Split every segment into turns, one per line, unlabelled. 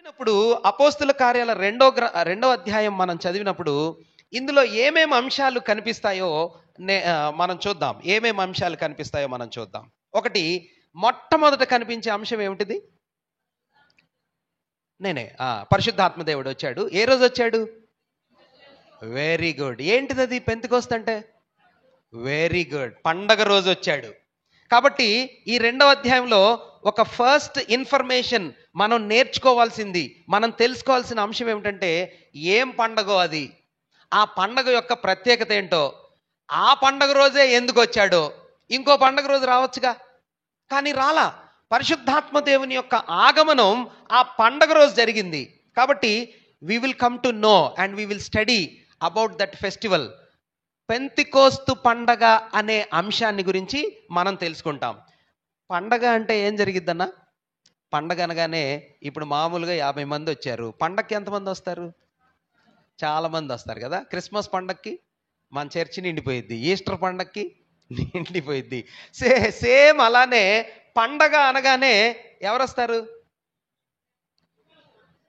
చదివినప్పుడు అపోస్తుల కార్యాల రెండో అధ్యాయం మనం చదివినప్పుడు ఇందులో ఏమేమి అంశాలు కనిపిస్తాయో మనం చూద్దాం. ఏమేమి అంశాలు కనిపిస్తాయో మనం చూద్దాం. ఒకటి, మొట్టమొదట కనిపించే అంశం ఏమిటిది? పరిశుద్ధాత్మ దేవుడు వచ్చాడు. ఏ రోజు వచ్చాడు? Very good. ఏంటిది అది? పెంతెకోస్తు అంటే వెరీ గుడ్, పండగ రోజు వచ్చాడు. కాబట్టి ఈ రెండవ అధ్యాయంలో ఒక ఫస్ట్ ఇన్ఫర్మేషన్ మనం నేర్చుకోవాల్సింది, మనం తెలుసుకోవాల్సిన అంశం ఏమిటంటే ఏం పండగో అది, ఆ పండగ యొక్క ప్రత్యేకత ఏంటో, ఆ పండగ రోజే ఎందుకు వచ్చాడో. ఇంకో పండగ రోజు రావచ్చుగా, కానీ రాలా. పరిశుద్ధాత్మ దేవుని యొక్క ఆగమనం ఆ పండగ రోజు జరిగింది. కాబట్టి we will come to know and we will study about that festival. పెంతెకోస్తు పండగ అనే అంశాన్ని గురించి మనం తెలుసుకుంటాం. పండగ అంటే ఏం జరిగిద్దన్నా? పండగ అనగానే ఇప్పుడు మామూలుగా 50 మంది వచ్చారు. పండగకి ఎంతమంది వస్తారు? చాలా మంది వస్తారు కదా. క్రిస్మస్ పండగకి మన చర్చి నిండిపోయిద్ది, ఈస్టర్ పండగకి నిండిపోయిద్ది. సేమ్ అలానే పండగ అనగానే ఎవరొస్తారు?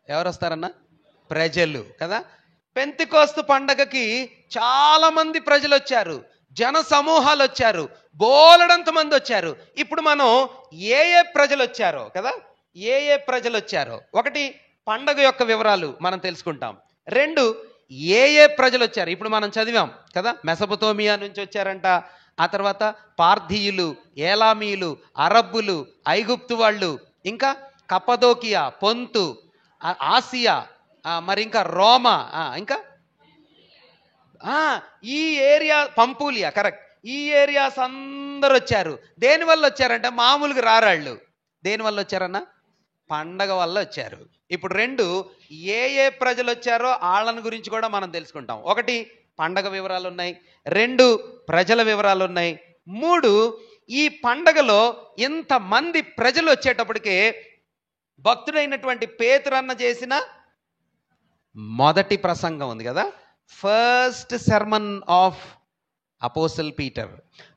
ఎవరొస్తారన్నా? ప్రజలు కదా. పెంతెకోస్తు పండగకి చాలా మంది ప్రజలు వచ్చారు, జన సమూహాలు వచ్చారు, బోలెడంత మంది వచ్చారు. ఇప్పుడు మనం ఏ ప్రజలు వచ్చారో కదా, ఏ ప్రజలు వచ్చారో, ఒకటి పండగ యొక్క వివరాలు మనం తెలుసుకుంటాం. రెండు, ఏ ప్రజలు వచ్చారు ఇప్పుడు మనం చదివాం కదా. మెసొపొతేమియా నుంచి వచ్చారంట, ఆ తర్వాత పార్థీయులు, ఏలామీయులు, అరబ్బులు, ఐగుప్తు వాళ్ళు, ఇంకా కప్పదోకియా, పొంతు, ఆసియా, మరి ఇంకా రోమా, ఇంకా ఈ ఏరియా, పంపూలియా, కరెక్ట్. ఈ ఏరియాస్ అందరు వచ్చారు. దేనివల్ల వచ్చారంటే మామూలుగా రారాళ్ళు. దేనివల్ల వచ్చారన్నా? పండగ వల్ల వచ్చారు. ఇప్పుడు రెండు, ఏ ప్రజలు వచ్చారో వాళ్ళని గురించి కూడా మనం తెలుసుకుంటాం. ఒకటి, పండగ వివరాలు ఉన్నాయి. రెండు, ప్రజల వివరాలు ఉన్నాయి. మూడు, ఈ పండగలో ఇంతమంది ప్రజలు వచ్చేటప్పటికే భక్తుడైనటువంటి పేతురన్న చేసిన మొదటి ప్రసంగం ఉంది కదా, first sermon of apostle Peter.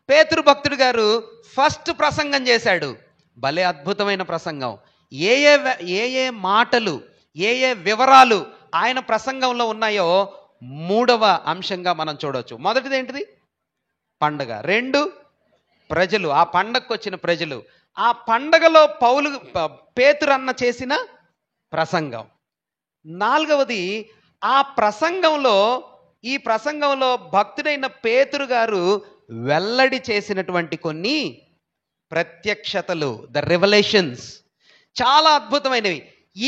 పేతురు భక్తుడు గారు ఫస్ట్ ప్రసంగం చేశాడు. భలే అద్భుతమైన ప్రసంగం. ఏ మాటలు, ఏ వివరాలు ఆయన ప్రసంగంలో ఉన్నాయో మూడవ అంశంగా మనం చూడవచ్చు. మొదటిది ఏంటిది? పండగ. రెండు, ప్రజలు, ఆ పండగకు వచ్చిన ప్రజలు. ఆ పండగలో పేతురన్న చేసిన ప్రసంగం. నాలుగవది, ఆ ప్రసంగంలో, ఈ ప్రసంగంలో భక్తుడైన పేతురు గారు వెల్లడి చేసినటువంటి కొన్ని ప్రత్యక్షతలు, ద రెవల్యూషన్స్, చాలా అద్భుతమైనవి.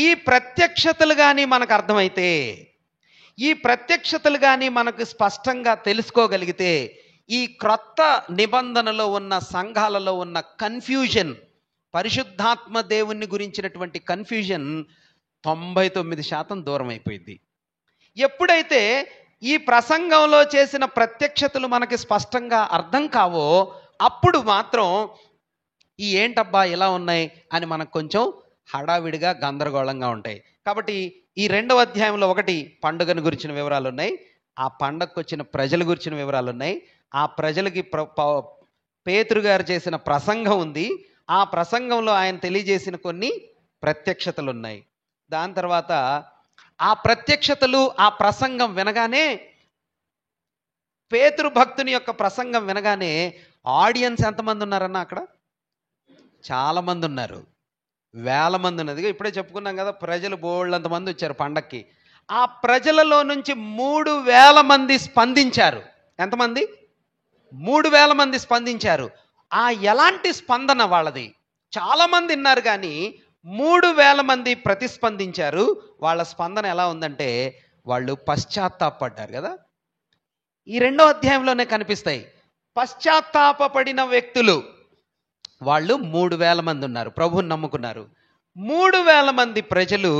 ఈ ప్రత్యక్షతలు కానీ మనకు అర్థమైతే, ఈ ప్రత్యక్షతలు కానీ మనకు స్పష్టంగా తెలుసుకోగలిగితే, ఈ క్రొత్త నిబంధనలో ఉన్న సంఘాలలో ఉన్న కన్ఫ్యూజన్, పరిశుద్ధాత్మ దేవుని గురించినటువంటి కన్ఫ్యూజన్ 99% దూరం అయిపోయింది. ఎప్పుడైతే ఈ ప్రసంగంలో చేసిన ప్రత్యక్షతలు మనకి స్పష్టంగా అర్థం కావో అప్పుడు మాత్రం ఈ ఏంటబ్బా ఇలా ఉన్నాయి అని మనకు కొంచెం హడావిడిగా, గందరగోళంగా ఉంటాయి. కాబట్టి ఈ రెండవ అధ్యాయంలో ఒకటి, పండుగను గురించిన వివరాలు ఉన్నాయి. ఆ పండగకు వచ్చిన ప్రజల గురించిన వివరాలు ఉన్నాయి. ఆ ప్రజలకి పేతురు గారు చేసిన ప్రసంగం ఉంది. ఆ ప్రసంగంలో ఆయన తెలియజేసిన కొన్ని ప్రత్యక్షతలు ఉన్నాయి. దాని తర్వాత ఆ ప్రత్యక్షతలు, ఆ ప్రసంగం వినగానే, పేతురు భక్తుని యొక్క ప్రసంగం వినగానే ఆడియన్స్ ఎంతమంది ఉన్నారన్న? అక్కడ చాలా మంది ఉన్నారు, వేల మంది ఉన్నది. ఇప్పుడే చెప్పుకున్నాం కదా, ప్రజలు బోళ్ళంత మంది వచ్చారు పండక్కి. ఆ ప్రజలలో నుంచి 3,000 మంది స్పందించారు. ఎంతమంది? 3,000 మంది స్పందించారు. ఎలాంటి స్పందన వాళ్ళది? చాలా మంది ఉన్నారు కానీ 3,000 మంది ప్రతిస్పందించారు. వాళ్ళ స్పందన ఎలా ఉందంటే వాళ్ళు పశ్చాత్తాపడ్డారు కదా. ఈ రెండో అధ్యాయంలోనే కనిపిస్తాయి. పశ్చాత్తాపడిన వ్యక్తులు వాళ్ళు 3,000 మంది ఉన్నారు, ప్రభువుని నమ్ముకున్నారు. 3,000 మంది ప్రజలు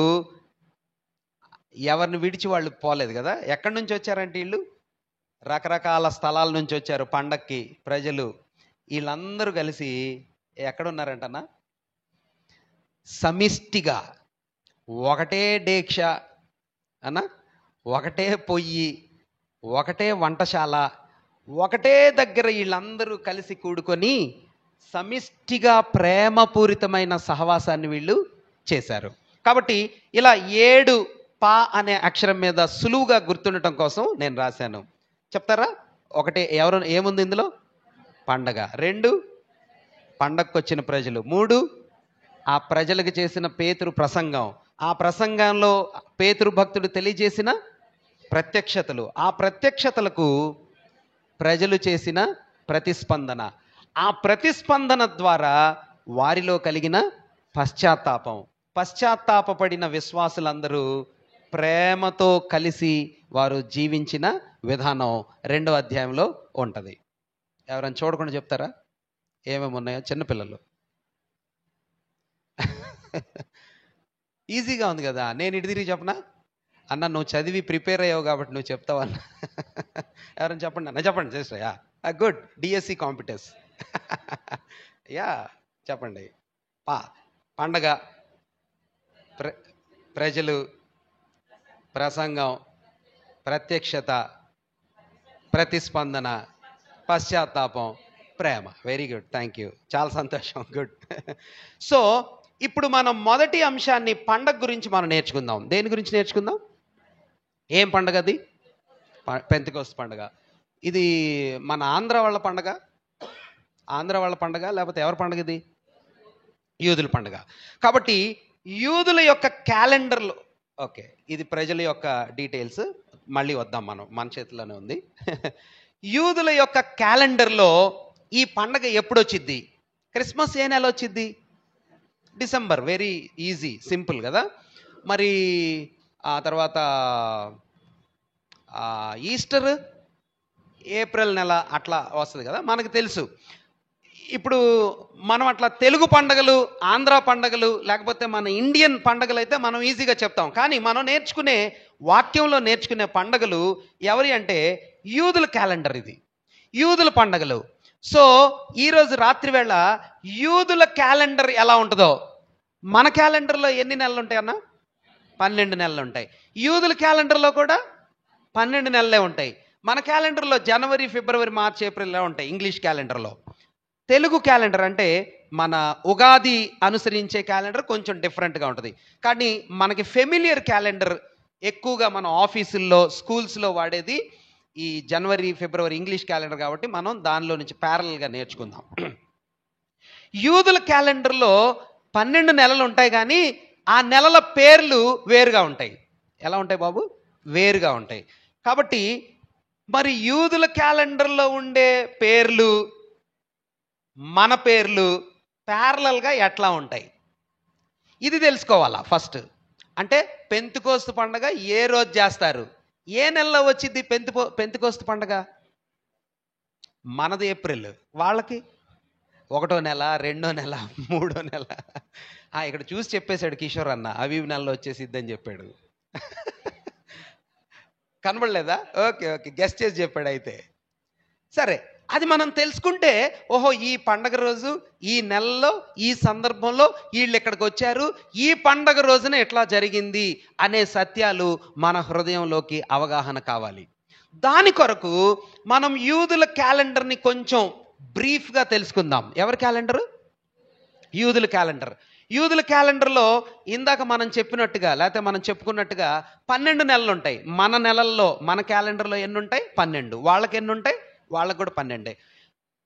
ఎవరిని విడిచి వాళ్ళు పోలేదు కదా. ఎక్కడి నుంచి వచ్చారంటే వీళ్ళు రకరకాల స్థలాల నుంచి వచ్చారు పండక్కి ప్రజలు. వీళ్ళందరూ కలిసి ఎక్కడున్నారంటన్నా? సమిష్టిగా, ఒకటే దీక్ష అన్న, ఒకటే పొయ్యి, ఒకటే వంటశాల, ఒకటే దగ్గర వీళ్ళందరూ కలిసి కూడుకొని సమిష్టిగా ప్రేమపూరితమైన సహవాసాన్ని వీళ్ళు చేశారు. కాబట్టి ఇలా 7 పా అనే అక్షరం మీద సులువుగా గుర్తుండటం కోసం నేను రాశాను. చెప్తారా? ఒకటి ఎవరు ఏముంది ఇందులో? పండగ. 2 పండగకు వచ్చిన ప్రజలు. 3 ఆ ప్రజలకు చేసిన పేతురు ప్రసంగం. ఆ ప్రసంగంలో పేతురు భక్తుడు తెలియజేసిన ప్రత్యక్షతలు. ఆ ప్రత్యక్షతలకు ప్రజలు చేసిన ప్రతిస్పందన. ఆ ప్రతిస్పందన ద్వారా వారిలో కలిగిన పశ్చాత్తాపం. పశ్చాత్తాపపడిన విశ్వాసులందరూ ప్రేమతో కలిసి వారు జీవించిన విధానం 2వ అధ్యాయంలో ఉంటుంది. ఎవరైనా చూడకుండా చెప్తారా ఏమేమి ఉన్నాయో? చిన్నపిల్లలు. ఈజీగా ఉంది కదా. నేను ఇటు తిరిగి చెప్పనా? అన్న నువ్వు చదివి ప్రిపేర్ అయ్యావు కాబట్టి నువ్వు చెప్తావు అన్న. ఎవరైనా చెప్పండి అన్న. చెప్పండి చేస్తా. Yeah good. DSC competence. Yeah చెప్పండి. పండగ, ప్రజలు, ప్రసంగం, ప్రత్యక్షత, ప్రతిస్పందన, పశ్చాత్తాపం, ప్రేమ. వెరీ గుడ్, థ్యాంక్ యూ, చాలా సంతోషం. గుడ్. సో ఇప్పుడు మనం మొదటి అంశాన్ని పండగ గురించి మనం నేర్చుకుందాం. దేని గురించి నేర్చుకుందాం? ఏం పండగ అది? పెంతెకోస్తు పండగ. ఇది మన ఆంధ్ర వాళ్ళ పండగ? ఆంధ్ర వాళ్ళ పండగ లేకపోతే ఎవరి పండగ ఇది? యూదుల పండగ. కాబట్టి యూదుల యొక్క క్యాలెండర్లో, ఓకే ఇది ప్రజల యొక్క డీటెయిల్స్ మళ్ళీ వద్దాం, మనం మన చేతిలోనే ఉంది. యూదుల యొక్క క్యాలెండర్లో ఈ పండగ ఎప్పుడు వచ్చిద్ది? క్రిస్మస్ ఏ నెల వచ్చిద్ది? డిసెంబర్. వెరీ ఈజీ, సింపుల్ కదా. మరి ఆ తర్వాత ఈస్టర్ ఏప్రిల్ నెల అట్లా వస్తుంది కదా, మనకు తెలుసు. ఇప్పుడు మనం అట్లా తెలుగు పండగలు, ఆంధ్ర పండగలు, లేకపోతే మన ఇండియన్ పండగలు అయితే మనం ఈజీగా చెప్తాం. కానీ మనం నేర్చుకునే వాక్యంలో నేర్చుకునే పండగలు ఎవరి అంటే యూదుల క్యాలెండర్. ఇది యూదుల పండగలు. సో ఈరోజు రాత్రి వేళ యూదుల క్యాలెండర్ ఎలా ఉంటుందో, మన క్యాలెండర్లో ఎన్ని నెలలు ఉంటాయి అన్న? 12 నెలలు ఉంటాయి. యూదుల క్యాలెండర్లో కూడా 12 నెలలే ఉంటాయి. మన క్యాలెండర్లో జనవరి, ఫిబ్రవరి, మార్చి, ఏప్రిల్ ఉంటాయి ఇంగ్లీష్ క్యాలెండర్లో. తెలుగు క్యాలెండర్ అంటే మన ఉగాది అనుసరించే క్యాలెండర్ కొంచెం డిఫరెంట్గా ఉంటుంది. కానీ మనకి ఫెమిలియర్ క్యాలెండర్ ఎక్కువగా మనం ఆఫీసుల్లో, స్కూల్స్లో వాడేది ఈ జనవరి, ఫిబ్రవరి ఇంగ్లీష్ క్యాలెండర్ కాబట్టి మనం దానిలో నుంచి ప్యారలల్గా నేర్చుకుందాం. యూదుల క్యాలెండర్లో 12 నెలలు ఉంటాయి, కానీ ఆ నెలల పేర్లు వేరుగా ఉంటాయి. ఎలా ఉంటాయి బాబు? వేరుగా ఉంటాయి. కాబట్టి మరి యూదుల క్యాలెండర్లో ఉండే పేర్లు, మన పేర్లు ప్యారలల్గా ఎట్లా ఉంటాయి ఇది తెలుసుకోవాలా ఫస్ట్. అంటే పెంతెకోస్తు పండగ ఏ రోజు చేస్తారు? ఏ నెలలో వచ్చింది పెంతెకోస్తు పండగ? మనది ఏప్రిల్, వాళ్ళకి 1వ నెల, 2వ నెల, 3వ నెల. ఇక్కడ చూసి చెప్పేశాడు కిషోర్ అన్న, అవి నెలలో వచ్చేసిద్దని చెప్పాడు. కనబడలేదా? ఓకే ఓకే, గెస్ట్ చేసి చెప్పాడు. అయితే సరే, అది మనం తెలుసుకుంటే ఓహో ఈ పండగ రోజు, ఈ నెలలో, ఈ సందర్భంలో వీళ్ళు ఇక్కడికి వచ్చారు, ఈ పండగ రోజున ఎట్లా జరిగింది అనే సత్యాలు మన హృదయంలోకి అవగాహన కావాలి. దాని కొరకు మనం యూదుల క్యాలెండర్ని కొంచెం బ్రీఫ్గా తెలుసుకుందాం. ఎవరి క్యాలెండరు? యూదుల క్యాలెండర్. యూదుల క్యాలెండర్లో ఇందాక మనం చెప్పినట్టుగా, లేకపోతే మనం చెప్పుకున్నట్టుగా 12 నెలలు ఉంటాయి. మన నెలల్లో, మన క్యాలెండర్లో ఎన్ని ఉంటాయి? 12. వాళ్ళకి ఎన్ని ఉంటాయి? వాళ్ళకు కూడా 12.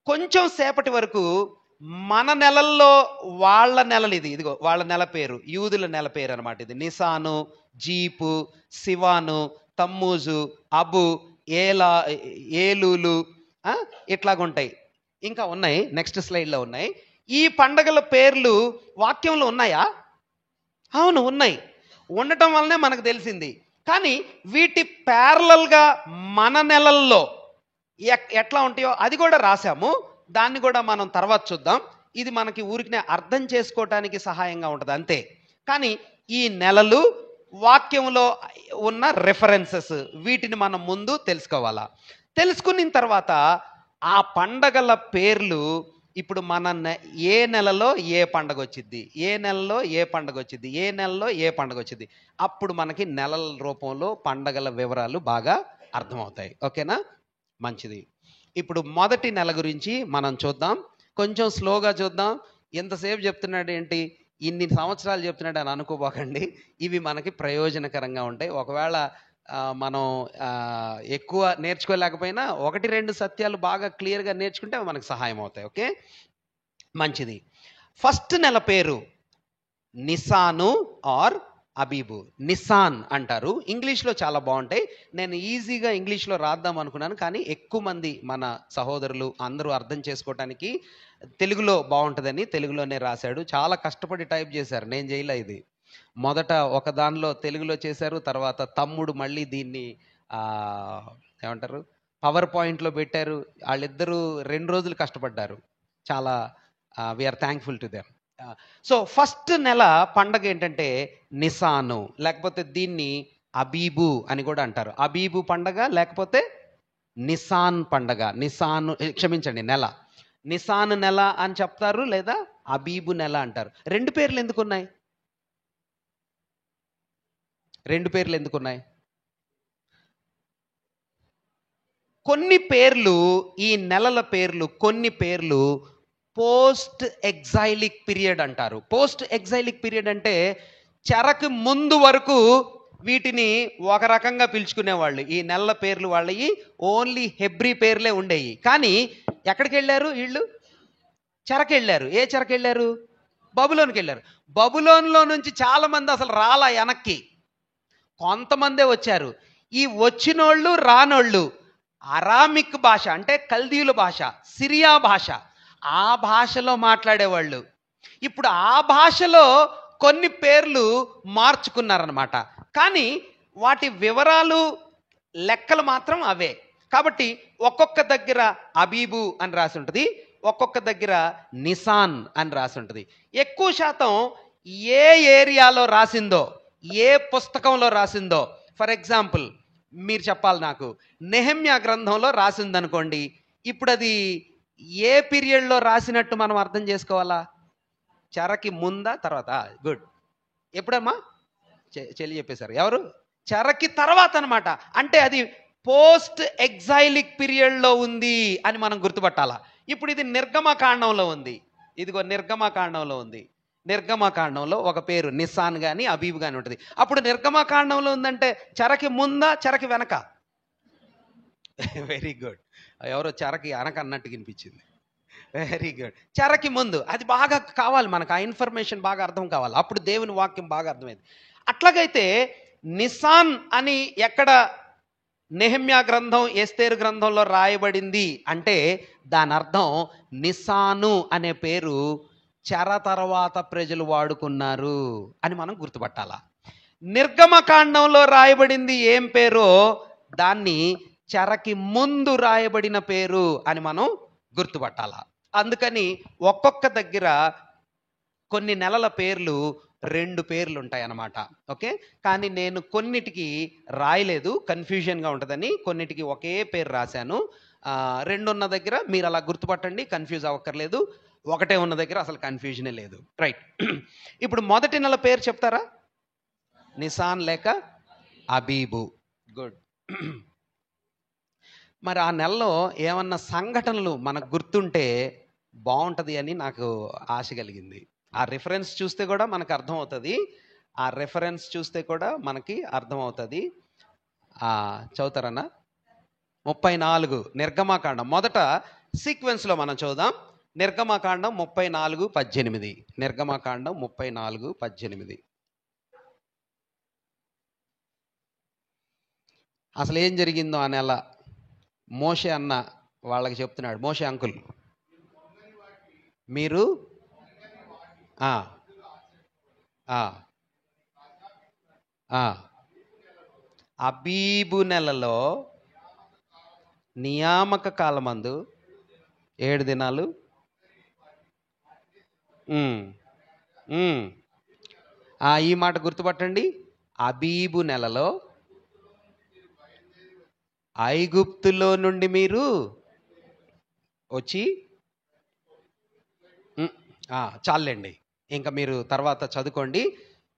కొంచెం సేపటి వరకు మన నెలల్లో వాళ్ళ నెలలు, ఇదిగో వాళ్ళ నెల పేరు, యూదుల నెల పేరు అనమాట ఇది. నిసాను, జీపు, సివాను, తమ్మూజు, అబు, ఏలూలు, ఇట్లాగుంటాయి. ఇంకా ఉన్నాయి, నెక్స్ట్ స్లైడ్లో ఉన్నాయి. ఈ పండగల పేర్లు వాక్యంలో ఉన్నాయా? అవును, ఉన్నాయి. ఉండటం వల్లనే మనకు తెలిసింది. కానీ వీటి ప్యారలల్గా మన నెలల్లో ఎట్లా ఉంటాయో అది కూడా రాశాము. దాన్ని కూడా మనం తర్వాత చూద్దాం. ఇది మనకి ఊరికినే అర్థం చేసుకోవటానికి సహాయంగా ఉంటుంది అంతే. కానీ ఈ నెలలు వాక్యంలో ఉన్న రెఫరెన్సెస్, వీటిని మనం ముందు తెలుసుకోవాలా. తెలుసుకున్న తర్వాత ఆ పండగల పేర్లు ఇప్పుడు మన ఏ నెలలో ఏ పండగ వచ్చింది, ఏ నెలలో ఏ పండగ వచ్చింది, ఏ నెలలో ఏ పండగ వచ్చింది, అప్పుడు మనకి నెలల రూపంలో పండగల వివరాలు బాగా అర్థమవుతాయి. ఓకేనా? మంచిది. ఇప్పుడు మొదటి నెల గురించి మనం చూద్దాం. కొంచెం స్లోగా చూద్దాం. ఎంతసేపు చెప్తున్నాడు ఏంటి? ఇన్ని సంవత్సరాలు చెప్తున్నాడు అని అనుకోబోకండి. ఇవి మనకి ప్రయోజనకరంగా ఉంటాయి. ఒకవేళ మనం ఎక్కువ నేర్చుకోలేకపోయినా 1, 2 సత్యాలు బాగా క్లియర్గా నేర్చుకుంటే అవి మనకు సహాయం అవుతాయి. ఓకే, మంచిది. ఫస్ట్ నెల పేరు నిసాను ఆర్ అబీబు. నిసాన్ అంటారు. ఇంగ్లీష్లో చాలా బాగుంటాయి. నేను ఈజీగా ఇంగ్లీష్లో రాద్దాం అనుకున్నాను, కానీ ఎక్కువ మంది మన సహోదరులు అందరూ అర్థం చేసుకోవటానికి తెలుగులో బాగుంటుందని తెలుగులోనే రాశాడు. చాలా కష్టపడి టైప్ చేశారు, నేను చేయలే ఇది. మొదట ఒక దానిలో తెలుగులో చేశారు, తర్వాత తమ్ముడు మళ్ళీ దీన్ని ఏమంటారు పవర్ పాయింట్లో పెట్టారు. వాళ్ళిద్దరూ 2 రోజులు కష్టపడ్డారు. చాలా we are thankful to them. So first నెల పండగ ఏంటంటే నిసాను, లేకపోతే దీన్ని అబీబు అని కూడా అంటారు. అబీబు పండగ లేకపోతే నిసాన్ పండగ. నిసాను, క్షమించండి, నెల. నిసాన్ నెల అని చెప్తారు, లేదా అబీబు నెల అంటారు. 2 పేర్లు ఎందుకున్నాయి? 2 పేర్లు ఎందుకున్నాయి? కొన్ని పేర్లు, ఈ నెలల పేర్లు, కొన్ని పేర్లు పోస్ట్ ఎగ్జైలిక్ పీరియడ్ అంటారు. పోస్ట్ ఎగ్జైలిక్ పీరియడ్ అంటే చెరకు ముందు వరకు వీటిని ఒక రకంగా పిలుచుకునేవాళ్ళు. ఈ నెలల పేర్లు వాళ్ళవి ఓన్లీ హెబ్రీ పేర్లే ఉండేవి. కానీ ఎక్కడికి వెళ్ళారు వీళ్ళు? చెరకెళ్ళారు. ఏ చెరకెళ్ళారు? బబులోనికి వెళ్ళారు. బబులోన్లో నుంచి చాలా మంది అసలు రాలా వెనక్కి, కొంతమందే వచ్చారు. ఈ వచ్చినోళ్ళు రానోళ్ళు అరామిక్ భాష అంటే కల్దీయుల భాష, సిరియా భాష, ఆ భాషలో మాట్లాడేవాళ్ళు. ఇప్పుడు ఆ భాషలో కొన్ని పేర్లు మార్చుకున్నారనమాట. కానీ వాటి వివరాలు, లెక్కలు మాత్రం అవే. కాబట్టి ఒక్కొక్క దగ్గర అబీబు అని రాసి ఉంటుంది, ఒక్కొక్క దగ్గర నిసాన్ అని రాసి ఉంటుంది. ఎక్కువ శాతం ఏ ఏరియాలో రాసిందో, ఏ పుస్తకంలో రాసిందో, ఫర్ ఎగ్జాంపుల్ మీరు చెప్పాలి నాకు, నెహెమ్యా గ్రంథంలో రాసిందనుకోండి, ఇప్పుడు అది ఏ పీరియడ్లో రాసినట్టు మనం అర్థం చేసుకోవాలా? చెరకి ముందా తర్వాత? గుడ్. ఎప్పుడమ్మా? చెల్లి చెప్పేశారు. ఎవరు? చెరకి తర్వాత అనమాట. అంటే అది పోస్ట్ ఎగ్జైలిక్ పీరియడ్లో ఉంది అని మనం గుర్తుపట్టాలా. ఇప్పుడు ఇది నిర్గమకాండంలో ఉంది. ఇదిగో నిర్గమకాండంలో ఉంది. నిర్గమకాండంలో ఒక పేరు నిసాన్ కానీ అబీబు కానీ ఉంటుంది. అప్పుడు నిర్గమకాండంలో ఉందంటే చెరకి ముందా, చెరకి వెనక? Very good. ఎవరో చెరకి వెనక అన్నట్టు వినిపించింది. Very good. చెరకి ముందు. అది బాగా కావాలి మనకు, ఆ ఇన్ఫర్మేషన్ బాగా అర్థం కావాలి. అప్పుడు దేవుని వాక్యం బాగా అర్థమైంది. అట్లాగైతే నిసాన్ అని ఎక్కడ నెహెమ్యా గ్రంథం, ఎస్తేరు గ్రంథంలో రాయబడింది అంటే దాని అర్థం నిసాను అనే పేరు చెర తర్వాత ప్రజలు వాడుకున్నారు అని మనం గుర్తుపట్టాలా. నిర్గమకాండంలో రాయబడింది ఏం పేరో దాన్ని చెరకి ముందు రాయబడిన పేరు అని మనం గుర్తుపట్టాలా. అందుకని ఒక్కొక్క దగ్గర కొన్ని నెలల పేర్లు 2 పేర్లు ఉంటాయి అన్నమాట. ఓకే, కానీ నేను కొన్నిటికి రాయలేదు, కన్ఫ్యూజన్గా ఉంటుందని కొన్నిటికి ఒకే పేరు రాశాను. 2 ఉన్న దగ్గర మీరు అలా గుర్తుపట్టండి, కన్ఫ్యూజ్ అవ్వక్కర్లేదు. ఒకటే ఉన్న దగ్గర అసలు కన్ఫ్యూజనే లేదు. రైట్. ఇప్పుడు మొదటి నెల పేరు చెప్తారా? నిసాన్ లేక అబీబు. గుడ్. మరి ఆ నెలలో ఏమన్నా సంఘటనలు మనకు గుర్తుంటే బాగుంటుంది అని నాకు ఆశ కలిగింది. ఆ రిఫరెన్స్ చూస్తే కూడా మనకు అర్థమవుతుంది. ఆ రిఫరెన్స్ చూస్తే కూడా మనకి అర్థమవుతుంది. చదువుతారన్నా? 34 నిర్గమకాండం మొదట సీక్వెన్స్లో మనం చూద్దాం. నిర్గమకాండం 34:18. నిర్గమకాండం 34:18. అసలు ఏం జరిగిందో ఆ నెల మోషే అన్న వాళ్ళకి చెప్తున్నాడు. మోషే అంకుల్, మీరు అబీబు నెలలో నియామక కాలమందు 7 దినాలు ఈ మాట గుర్తుపట్టండి. అబీబు నెలలో ఐగుప్తులో నుండి మీరు వచ్చి, చాలండి, ఇంకా మీరు తర్వాత చదువుకోండి.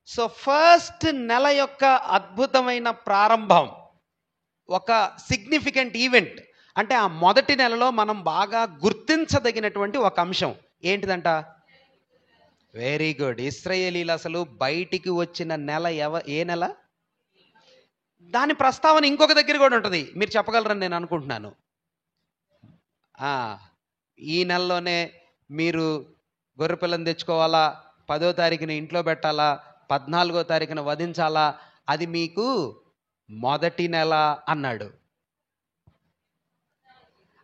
సో ఫస్ట్ నెల యొక్క అద్భుతమైన ప్రారంభం ఒక సిగ్నిఫికెంట్ ఈవెంట్. అంటే ఆ మొదటి నెలలో మనం బాగా గుర్తించదగినటువంటి ఒక అంశం ఏంటిదంట? Very good. ఇశ్రాయేలీలు అసలు బయటికి వచ్చిన నెల ఏ నెల? దాని ప్రస్తావన ఇంకొక దగ్గర కూడా ఉంటుంది, మీరు చెప్పగలరని నేను అనుకుంటున్నాను. ఈ నెలలోనే మీరు గొర్రెపిల్లని తెచ్చుకోవాలా, 10వ తారీఖున ఇంట్లో పెట్టాలా, 14వ తారీఖున వధించాలా, అది మీకు మొదటి నెల అన్నాడు.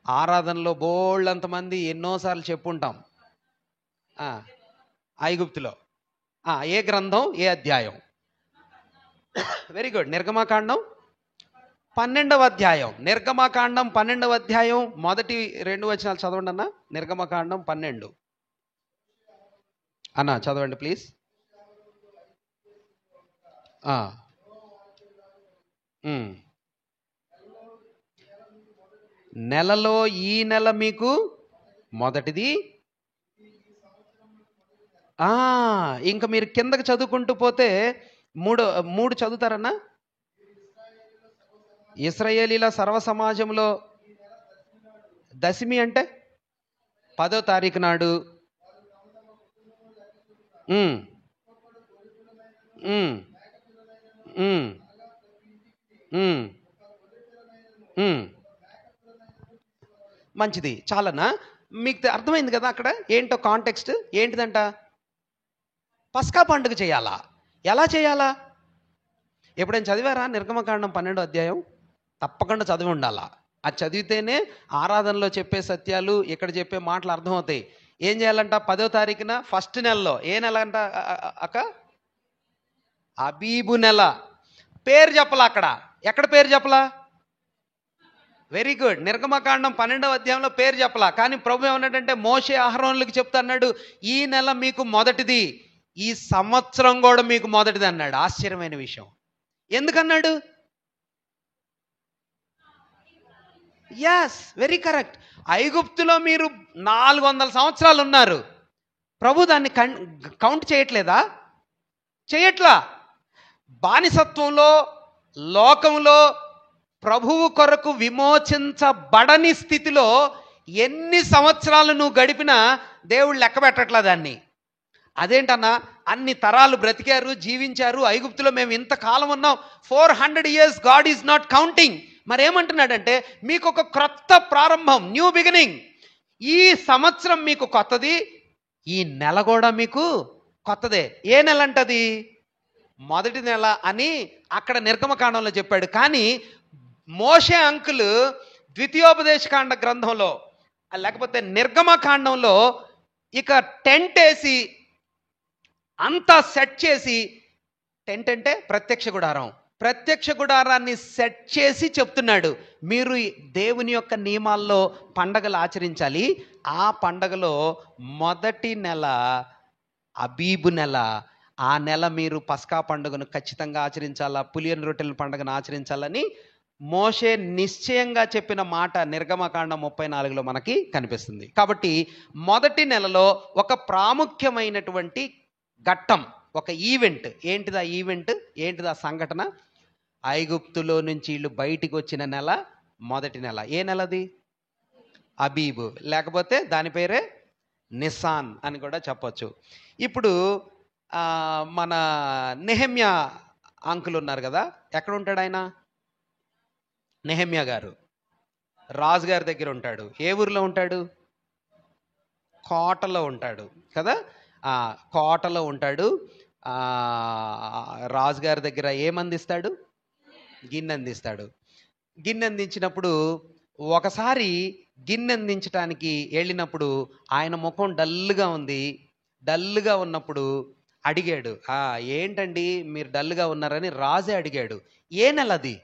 ఆరాధనలో బోళ్ళంతమంది ఎన్నోసార్లు చెప్పుంటాం. ఐగుప్తులో ఏ గ్రంథం, ఏ అధ్యాయం? Very good. నిర్గమకాండం 12వ అధ్యాయం. నిర్గమకాండం 12వ అధ్యాయం మొదటి 2 వచనాలు చదవండి అన్న. నిర్గమకాండం 12 అన్న చదవండి ప్లీజ్. నెలలో ఈ నెల మీకు మొదటిది. ఇంకా మీరు కిందకి చదువుకుంటూ పోతే మూడు చదువుతారన్నా. ఇశ్రాయేలీల సర్వ సమాజంలో దశమి అంటే 10వ తారీఖు నాడు. మంచిది, చాలనా? మీకు అర్థమైంది కదా అక్కడ ఏంటో కాంటెక్స్ట్ ఏంటిదంట? పస్కా పండుగ చేయాలా? ఎలా చేయాలా? ఎప్పుడైనా చదివారా నిర్గమకాండం 12వ అధ్యాయం? తప్పకుండా చదివి ఉండాలా. అది చదివితేనే ఆరాధనలో చెప్పే సత్యాలు, ఇక్కడ చెప్పే మాటలు అర్థమవుతాయి. ఏం చేయాలంట? 10వ తారీఖున ఫస్ట్ నెలలో. ఏ నెల అంట అక్క? అబీబు నెల. పేరు చెప్పలా అక్కడ. ఎక్కడ పేరు చెప్పలా? Very good. నిర్గమకాండం 12వ అధ్యాయంలో పేరు చెప్పలా. కానీ ప్రభు ఏమన్నాడంటే మోషే అహరోనులకు చెప్తా అన్నాడు, ఈ నెల మీకు మొదటిది, ఈ సంవత్సరం కూడా మీకు మొదటిది అన్నాడు. ఆశ్చర్యమైన విషయం. ఎందుకన్నాడు? Yes, very correct. ఐగుప్తులో మీరు 400 సంవత్సరాలు ఉన్నారు. ప్రభు దాన్ని కౌంట్ చేయట్లేదా? చేయట్లా. బానిసత్వంలో, లోకంలో ప్రభువు కొరకు విమోచించబడని స్థితిలో ఎన్ని సంవత్సరాలు నువ్వు గడిపినా దేవుడు లెక్క పెట్టట్లా దాన్ని. అదేంటన్నా, అన్ని తరాలు బ్రతికారు, జీవించారు, ఐగుప్తులో మేము ఇంతకాలం ఉన్నాం, 400 years God is not counting. మరేమంటున్నాడంటే మీకు ఒక క్రొత్త ప్రారంభం, న్యూ బిగినింగ్. ఈ సంవత్సరం మీకు కొత్తది, ఈ నెల కూడా మీకు కొత్తదే. ఏ నెల అంటది? మొదటి నెల అని అక్కడ నిర్గమకాండంలో చెప్పాడు. కానీ మోషే అంకుల్ ద్వితీయోపదేశకాండ గ్రంథంలో లేకపోతే నిర్గమకాండంలో ఇక టెంట్ వేసి అంతా సెట్ చేసి, టెంట్ అంటే ప్రత్యక్ష గుడారం, ప్రత్యక్ష గుడారాన్ని సెట్ చేసి చెప్తున్నాడు, మీరు దేవుని యొక్క నియమాల్లో పండగలు ఆచరించాలి. ఆ పండగలో మొదటి నెల అబీబు నెల. ఆ నెల మీరు పస్కా పండుగను ఖచ్చితంగా ఆచరించాలా, పులియని రొట్టెల పండుగను ఆచరించాలని మోషే నిశ్చయంగా చెప్పిన మాట నిర్గమకాండం 34లో మనకి కనిపిస్తుంది. కాబట్టి మొదటి నెలలో ఒక ప్రాముఖ్యమైనటువంటి ఘట్టం, ఒక ఈవెంట్. ఏంటిదా ఈవెంట్? ఏంటిదా సంఘటన? ఐగుప్తులో నుంచి వీళ్ళు బయటికి వచ్చిన నెల మొదటి నెల. ఏ నెలది? అబీబు, లేకపోతే దాని పేరే నిసాన్ అని కూడా చెప్పొచ్చు. ఇప్పుడు మన నెహెమ్యా అంకుల్ ఉన్నారు కదా, ఎక్కడ ఉంటాడు ఆయన? నెహెమ్యా గారు రాజు గారి దగ్గర ఉంటాడు. ఏ ఊరిలో ఉంటాడు? కోటలో ఉంటాడు కదా. కోటలో ఉంటాడు. రాజుగారి దగ్గర ఏమందిస్తాడు? గిన్నె అందిస్తాడు. గిన్నె అందించినప్పుడు ఒకసారి గిన్నె అందించడానికి వెళ్ళినప్పుడు ఆయన ముఖం డల్గా ఉంది. డల్గా ఉన్నప్పుడు అడిగాడు, ఏంటండి మీరు డల్గా ఉన్నారని రాజే అడిగాడు. ఏ నెలది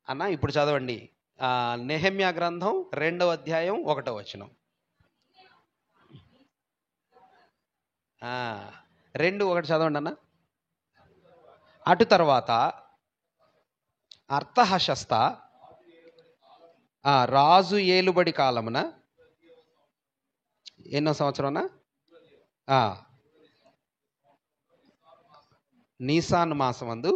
అన్న? ఇప్పుడు చదవండి, నెహెమ్యా గ్రంథం 2వ అధ్యాయం 1వ వచనం. 2:1 చదవండి అన్న. అటు తర్వాత అర్థహశస్త రాజు ఏలుబడి కాలమున ఎన్నో సంవత్సరం అన్న? నీసాన్ మాసం అందు.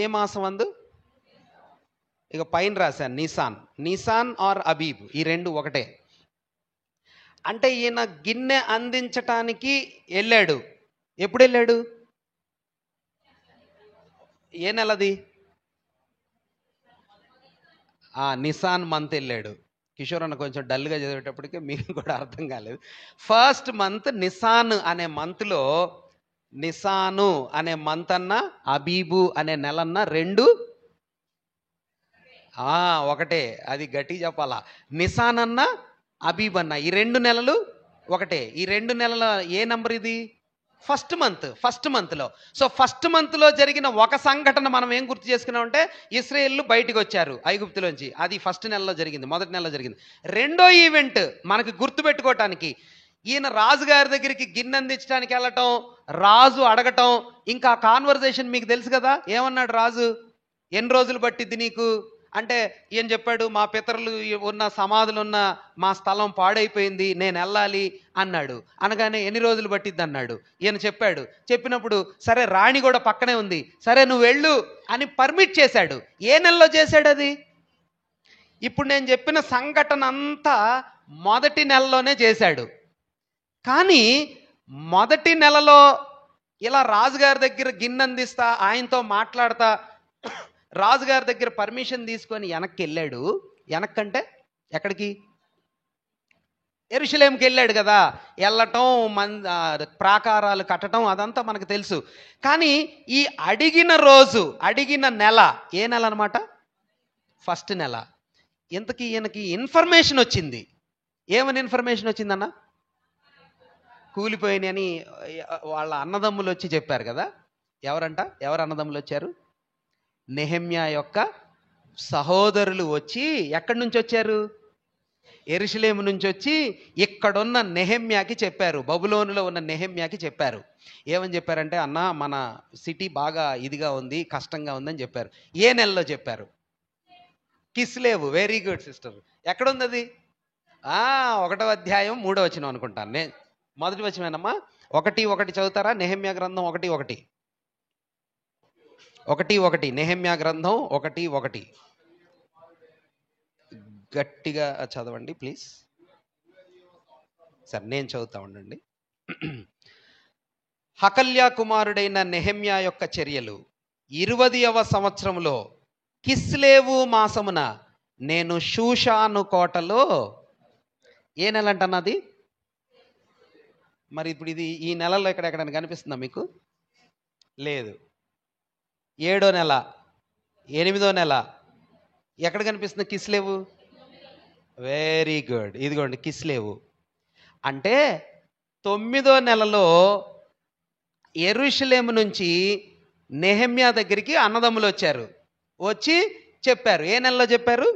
ఏ మాసం అందు? ఇక పైన రాశాను నిసాన్. నిసాన్ ఆర్ అబీబ్, ఈ రెండు ఒకటే. అంటే ఈయన గిన్నె అందించటానికి వెళ్ళాడు. ఎప్పుడు వెళ్ళాడు? ఏ నెలది? నిసాన్ మంత్ వెళ్ళాడు. కిషోర్ అన్న కొంచెం డల్గా చదివేటప్పటికే మీకు కూడా అర్థం కాలేదు. ఫస్ట్ మంత్ నిసాన్ అనే మంత్లో, నిసాను అనే మంత్ అన్న, అబీబు అనే నెలన్న రెండు ఒకటే. అది గట్టి చెప్పాలా. నిసాన్ అన్న, అబీబ్ అన్న, ఈ 2 నెలలు ఒకటే. ఈ 2 నెలల ఏ నంబర్ ఇది? ఫస్ట్ మంత్లో. సో ఫస్ట్ మంత్లో జరిగిన ఒక సంఘటన మనం ఏం గుర్తు చేసుకున్నామంటే, ఇశ్రాయేలు బయటికి వచ్చారు ఐగుప్తులోంచి. అది ఫస్ట్ నెలలో జరిగింది, మొదటి నెలలో జరిగింది. రెండో ఈవెంట్ మనకి గుర్తుపెట్టుకోవటానికి, ఈయన రాజుగారి దగ్గరికి గిన్నె అందించడానికి వెళ్ళటం, రాజు అడగటం, ఇంకా కాన్వర్జేషన్ మీకు తెలుసు కదా. ఏమన్నాడు రాజు? ఎన్ని రోజులు పట్టిద్ది నీకు అంటే, ఈయన చెప్పాడు, మా పితరులు ఉన్న సమాధులు ఉన్న మా స్థలం పాడైపోయింది, నేను వెళ్ళాలి అన్నాడు. అనగానే ఎన్ని రోజులు పట్టిద్ది అన్నాడు. ఈయన చెప్పాడు. చెప్పినప్పుడు సరే, రాణి కూడా పక్కనే ఉంది, సరే నువ్వు వెళ్ళు అని పర్మిట్ చేశాడు. ఏ నెలలో చేశాడు అది? ఇప్పుడు నేను చెప్పిన సంఘటన అంతా మొదటి నెలలోనే చేశాడు. కానీ మొదటి నెలలో ఇలా రాజుగారి దగ్గర గిన్నె అందిస్తా, ఆయనతో మాట్లాడతా, రాజుగారి దగ్గర పర్మిషన్ తీసుకొని వెనక్కి వెళ్ళాడు. వెనక్కంటే ఎక్కడికి? యెరూషలేముకి వెళ్ళాడు కదా. వెళ్ళటం, ప్రాకారాలు కట్టడం అదంతా మనకు తెలుసు. కానీ ఈ అడిగిన రోజు, అడిగిన నెల ఏ నెల అనమాట? ఫస్ట్ నెల. ఇంతకీ ఈయనకి ఇన్ఫర్మేషన్ వచ్చింది. ఏమని ఇన్ఫర్మేషన్ వచ్చిందన్న? కూలిపోయినాయని వాళ్ళ అన్నదమ్ములు వచ్చి చెప్పారు కదా. ఎవరంట? ఎవరు అన్నదమ్ములు వచ్చారు? నెహెమ్యా యొక్క సహోదరులు వచ్చి, ఎక్కడి నుంచి వచ్చారు? యెరూషలేము నుంచి వచ్చి ఇక్కడున్న నెహెమ్యాకి చెప్పారు. బబులోనులో ఉన్న నెహెమ్యాకి చెప్పారు. ఏమని చెప్పారంటే, అన్న మన సిటీ బాగా ఇదిగా ఉంది, కష్టంగా ఉందని చెప్పారు. ఏ నెలలో చెప్పారు? కిస్లేవు. Very good sister. ఎక్కడుంది అది? 1వ అధ్యాయం 3వ వచనం అనుకుంటాను. నేను మొదటి వచనమేనమ్మా. 1:1 చదువుతారా? నెహెమ్యా గ్రంథం 1:1. 1:1 నెహెమ్యా గ్రంథం 1:1 గట్టిగా చదవండి ప్లీజ్. సరే, నేను చదువుతా ఉండండి. హకల్యా కుమారుడైన నెహెమ్యా యొక్క చర్యలు. 20వ సంవత్సరంలో కిస్లేవు మాసమున నేను షూషాను కోటలో. ఏ నెల అంటన్నది? మరి ఇప్పుడు ఇది ఈ నెలలో ఎక్కడెక్కడైనా కనిపిస్తుందా మీకు? లేదు. 7వ నెల, 8వ నెల ఎక్కడ కనిపిస్తుంది కిస్లేవు? Very good. ఇదిగోండి కిస్లేవు. అంటే 9వ నెలలో యెరూషలేము నుంచి నెహెమ్యా దగ్గరికి అన్నదమ్ములు వచ్చారు. వచ్చి చెప్పారు. ఏ నెలలో చెప్పారు?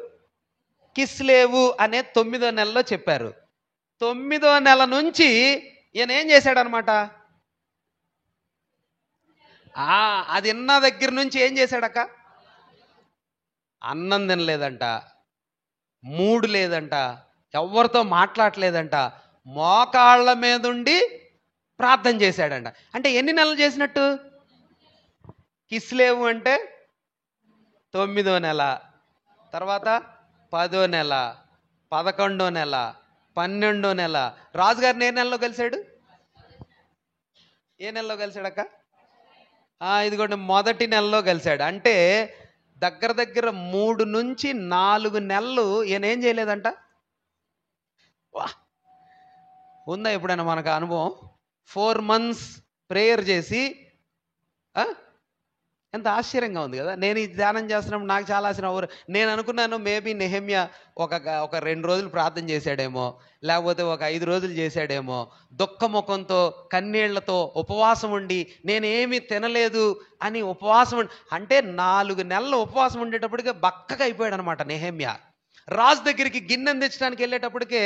కిస్లేవు అనే 9వ నెలలో చెప్పారు. 9వ నెల నుంచి ఈయన ఏం చేశాడనమాట? అది విన్న దగ్గర నుంచి ఏం చేశాడక్క? అన్నం తినలేదంట, మూడు లేదంట, ఎవరితో మాట్లాడలేదంట, మోకాళ్ళ మీద ఉండి ప్రార్థన చేశాడంట. అంటే ఎన్ని నెలలు చేసినట్టు? కిస్లేవు అంటే 9వ నెల, తర్వాత 10వ నెల, 11వ నెల, 12వ నెల. రాజుగారిని ఏ నెలలో కలిశాడు? ఏ నెలలో కలిశాడక్క? ఇదిగోండి మొదటి నెలలో కలిశాడు. అంటే దగ్గర దగ్గర 3 నుంచి 4 నెలలు ఈయన ఏం చేయలేదంట. ఉందా ఎప్పుడైనా మనకు అనుభవం? 4 months ప్రేయర్ చేసి, ఎంత ఆశ్చర్యంగా ఉంది కదా. నేను ఈ ధ్యానం చేస్తున్నప్పుడు నాకు చాలా ఆశ్చర్యం. నేను అనుకున్నాను మేబీ నెహెమ్యా ఒక 2 రోజులు ప్రార్థన చేశాడేమో, లేకపోతే ఒక 5 రోజులు చేశాడేమో. దుఃఖముఖంతో, కన్నీళ్లతో ఉపవాసం ఉండి, నేనేమీ తినలేదు అని ఉపవాసం అంటే 4 నెలలు ఉపవాసం ఉండేటప్పటికే బక్కగా అయిపోయాడు అనమాట నెహెమ్యా. రాజు దగ్గరికి గిన్నె అందించడానికి వెళ్ళేటప్పటికే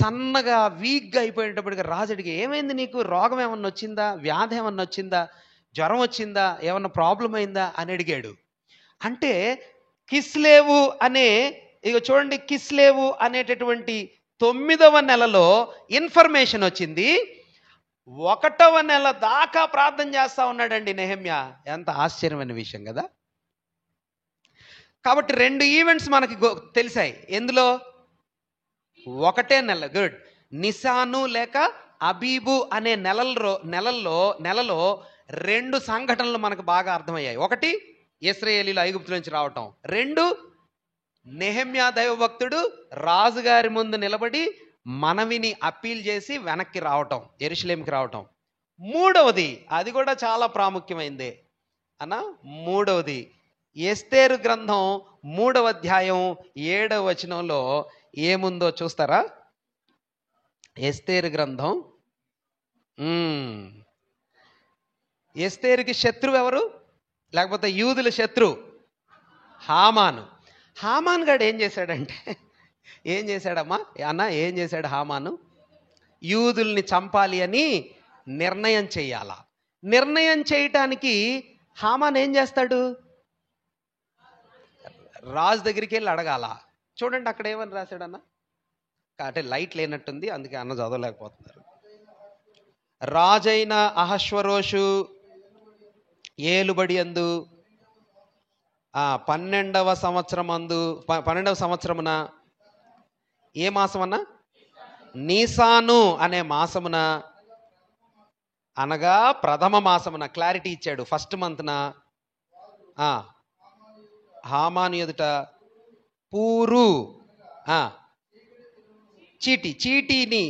సన్నగా, వీక్గా అయిపోయేటప్పటికే రాజు అడిగి, ఏమైంది నీకు? రోగం ఏమన్నా వచ్చిందా? వ్యాధి ఏమన్నా వచ్చిందా? జ్వరం వచ్చిందా? ఏమన్నా ప్రాబ్లం అయిందా అని అడిగాడు. అంటే కిస్లేవు అనే, ఇక చూడండి, కిస్లేవు అనేటటువంటి 9వ నెలలో ఇన్ఫర్మేషన్ వచ్చింది. 1వ నెల దాకా ప్రార్థన చేస్తా ఉన్నాడండి నెహెమ్యా. ఎంత ఆశ్చర్యమైన విషయం కదా. కాబట్టి 2 ఈవెంట్స్ మనకి తెలిసాయి. ఎందులో? ఒకటే నెల. గుడ్. నిసాను లేక అబీబు అనే నెలలో 2 సంఘటనలు మనకు బాగా అర్థమయ్యాయి. ఒకటి, ఇశ్రాయేలీలు ఐగుప్తు నుంచి రావటం. 2, నెహెమ్యా దైవభక్తుడు రాజుగారి ముందు నిలబడి మనవిని అప్పీల్ చేసి వెనక్కి రావటం, యెరూషలేముకి రావటం. 3వది, అది కూడా చాలా ప్రాముఖ్యమైందే అన్న, 3వది ఎస్తేరు గ్రంథం 3వ అధ్యాయం 7వ వచనంలో ఏముందో చూస్తారా? ఎస్తేరు గ్రంథం, ఎస్తేరుకి శత్రువు ఎవరు? లేకపోతే యూదుల శత్రువు హామాను. హామాన్ గాడు ఏం చేశాడంటే, ఏం చేశాడమ్మా అన్న, ఏం చేశాడు హామాను? యూదుల్ని చంపాలి అని నిర్ణయం చేయాల. నిర్ణయం చేయటానికి హామాన్ ఏం చేస్తాడు? రాజు దగ్గరికి వెళ్ళి అడగాల. చూడండి అక్కడ ఏమని రాశాడన్న, అంటే లైట్ లేనట్టుంది, అందుకే అన్న చదవలేకపోతున్నారు. రాజైన అహశ్వరోషు ఏలుబడి అందు 12వ సంవత్సరమున ఏ మాసమన్నా? నీసాను అనే మాసమున, అనగా ప్రథమ మాసమున, క్లారిటీ ఇచ్చాడు, ఫస్ట్ మంత్న హామాను ఎదుట పూరు చీటీని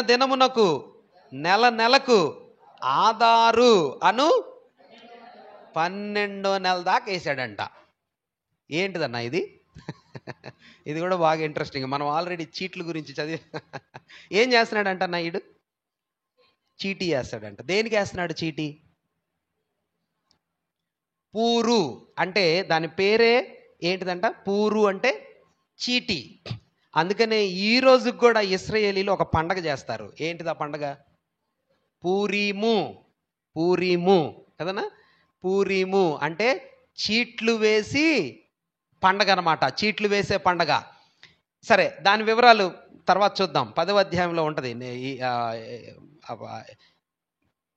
దినమునకు నెలకు ఆధారు అను 12వ నెల దాకా వేసాడంట. ఏంటిదన్నా ఇది? ఇది కూడా బాగా ఇంట్రెస్టింగ్. మనం ఆల్రెడీ చీట్ల గురించి చదివి ఏం చేస్తున్నాడంట నాయుడు? చీటీ వేస్తాడంట. దేనికి వేస్తున్నాడు చీటీ? పూరు అంటే దాని పేరే ఏంటిదంట? పూరు అంటే చీటీ. అందుకనే ఈ రోజుకి కూడా ఇశ్రాయేలీలు ఒక పండగ చేస్తారు. ఏంటిది ఆ పండగ? పూరీము కదనా? పూరీము అంటే చీట్లు వేసి పండగ అనమాట, చీట్లు వేసే పండగ. సరే, దాని వివరాలు తర్వాత చూద్దాం. 10వ అధ్యాయంలో ఉంటుంది.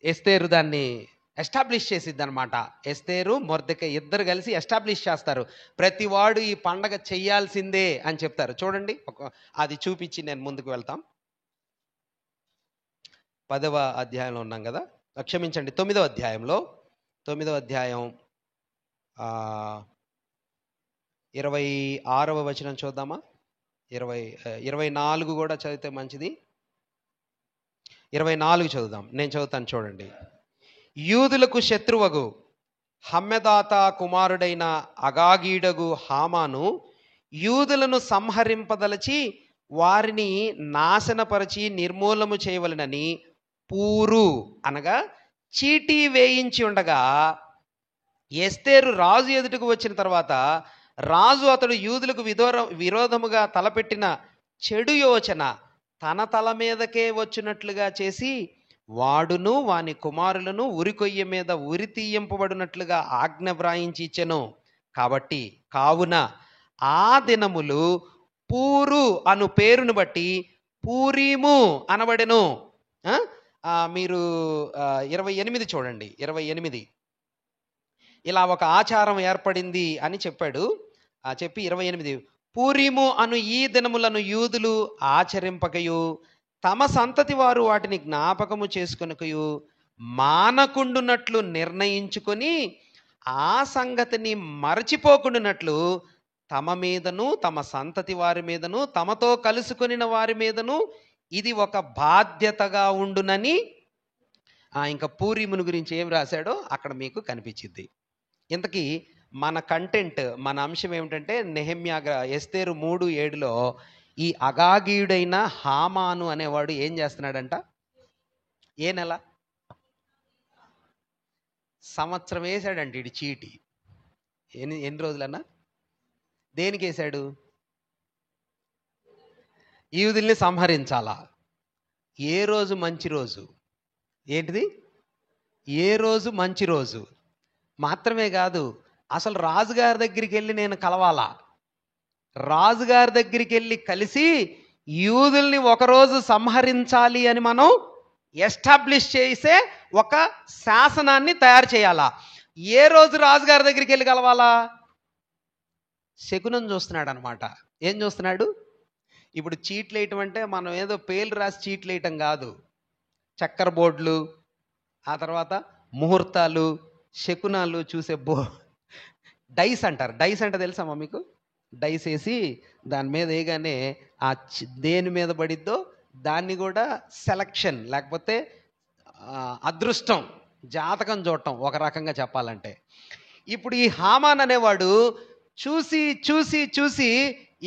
ఎస్తేరు దాన్ని ఎస్టాబ్లిష్ చేసిద్ది అనమాట. ఎస్తేరు మొర్దెకై ఇద్దరు కలిసి ఎస్టాబ్లిష్ చేస్తారు. ప్రతివాడు ఈ పండగ చెయ్యాల్సిందే అని చెప్తారు. చూడండి, అది చూపించి నేను ముందుకు వెళ్తాం. 10వ అధ్యాయంలో ఉన్నాం కదా, క్షమించండి, 9వ అధ్యాయంలో, 9వ అధ్యాయం 26వ వచనం చూద్దామా? 24 కూడా చదివితే మంచిది. 24 చదువుదాం, నేను చదువుతాను చూడండి. యూదులకు శత్రువగు హమ్మెదాత కుమారుడైన అగాగీడగు హామాను యూదులను సంహరింపదలచి వారిని నాశనపరిచి నిర్మూలము చేయవలెనని పూరు అనగా చీటీ వేయించి ఉండగా, ఎస్తేరు రాజు ఎదుటకు వచ్చిన తర్వాత రాజు అతడు యూదులకు విరోధముగా తలపెట్టిన చెడు యోచన తన తల మీదకే వచ్చినట్లుగా చేసి వాడును వాని కుమారులను ఉరికొయ్య మీద ఉరి తీయింపబడినట్లుగా ఆజ్ఞ వ్రాయించి ఇచ్చెను. కావున ఆ దినములు పూరు అను పేరును బట్టి పూరీము అనబడెను. మీరు 28 చూడండి. 28 ఇలా ఒక ఆచారం ఏర్పడింది అని చెప్పాడు. చెప్పి 28 పూరీము అను ఈ దినములను యూదులు ఆచరింపకయు తమ సంతతి వారు వాటిని జ్ఞాపకము చేసుకొనకయు మానకుండునట్లు నిర్ణయించుకొని ఆ సంగతిని మరచిపోకుండానట్లు తమ మీదను తమ సంతతి వారి మీదను తమతో కలుసుకొనిన వారి మీదను ఇది ఒక బాధ్యతగా ఉండునని. ఇంకా పూరీమును గురించి ఏం రాశాడో అక్కడ మీకు కనిపించింది. ఇంతకీ మన కంటెంట్, మన అంశం ఏమిటంటే, నెహెమ్యా ఎస్తేరు 3:7లో ఈ అగాగీయుడైన హామాను అనేవాడు ఏం చేస్తున్నాడంట? ఏ నెల? సంవత్సరం వేసాడంట ఇడి చీటి. ఎన్ని రోజులన్నా? దేనికి వేశాడు? యూదుల్ని సంహరించాలా. ఏ రోజు మంచి రోజు? ఏంటిది? ఏ రోజు మంచి రోజు మాత్రమే కాదు, అసలు రాజుగారి దగ్గరికి వెళ్ళి నేను కలవాలా. రాజుగారి దగ్గరికి వెళ్ళి కలిసి యూదుల్ని ఒకరోజు సంహరించాలి అని మనం ఎస్టాబ్లిష్ చేసే ఒక శాసనాన్ని తయారు చేయాలా. ఏ రోజు రాజుగారి దగ్గరికి వెళ్ళి కలవాలా? శకునం చూస్తున్నాడు అనమాట. ఏం చూస్తున్నాడు? ఇప్పుడు చీట్లు వేయటం అంటే మనం ఏదో పేర్లు రాసి చీట్లు వేయటం కాదు. చక్కర బోర్డులు, ఆ తర్వాత ముహూర్తాలు, శకునాలు చూసే డైస్ అంటారు. డైస్ అంటే తెలుసమ్మా మీకు? డైస్ వేసి దాని మీద వేయగానే దేని మీద పడిద్దో దాన్ని కూడా సెలక్షన్, లేకపోతే అదృష్టం, జాతకం చూడటం ఒక రకంగా చెప్పాలంటే. ఇప్పుడు ఈ హామాన్ అనేవాడు చూసి చూసి చూసి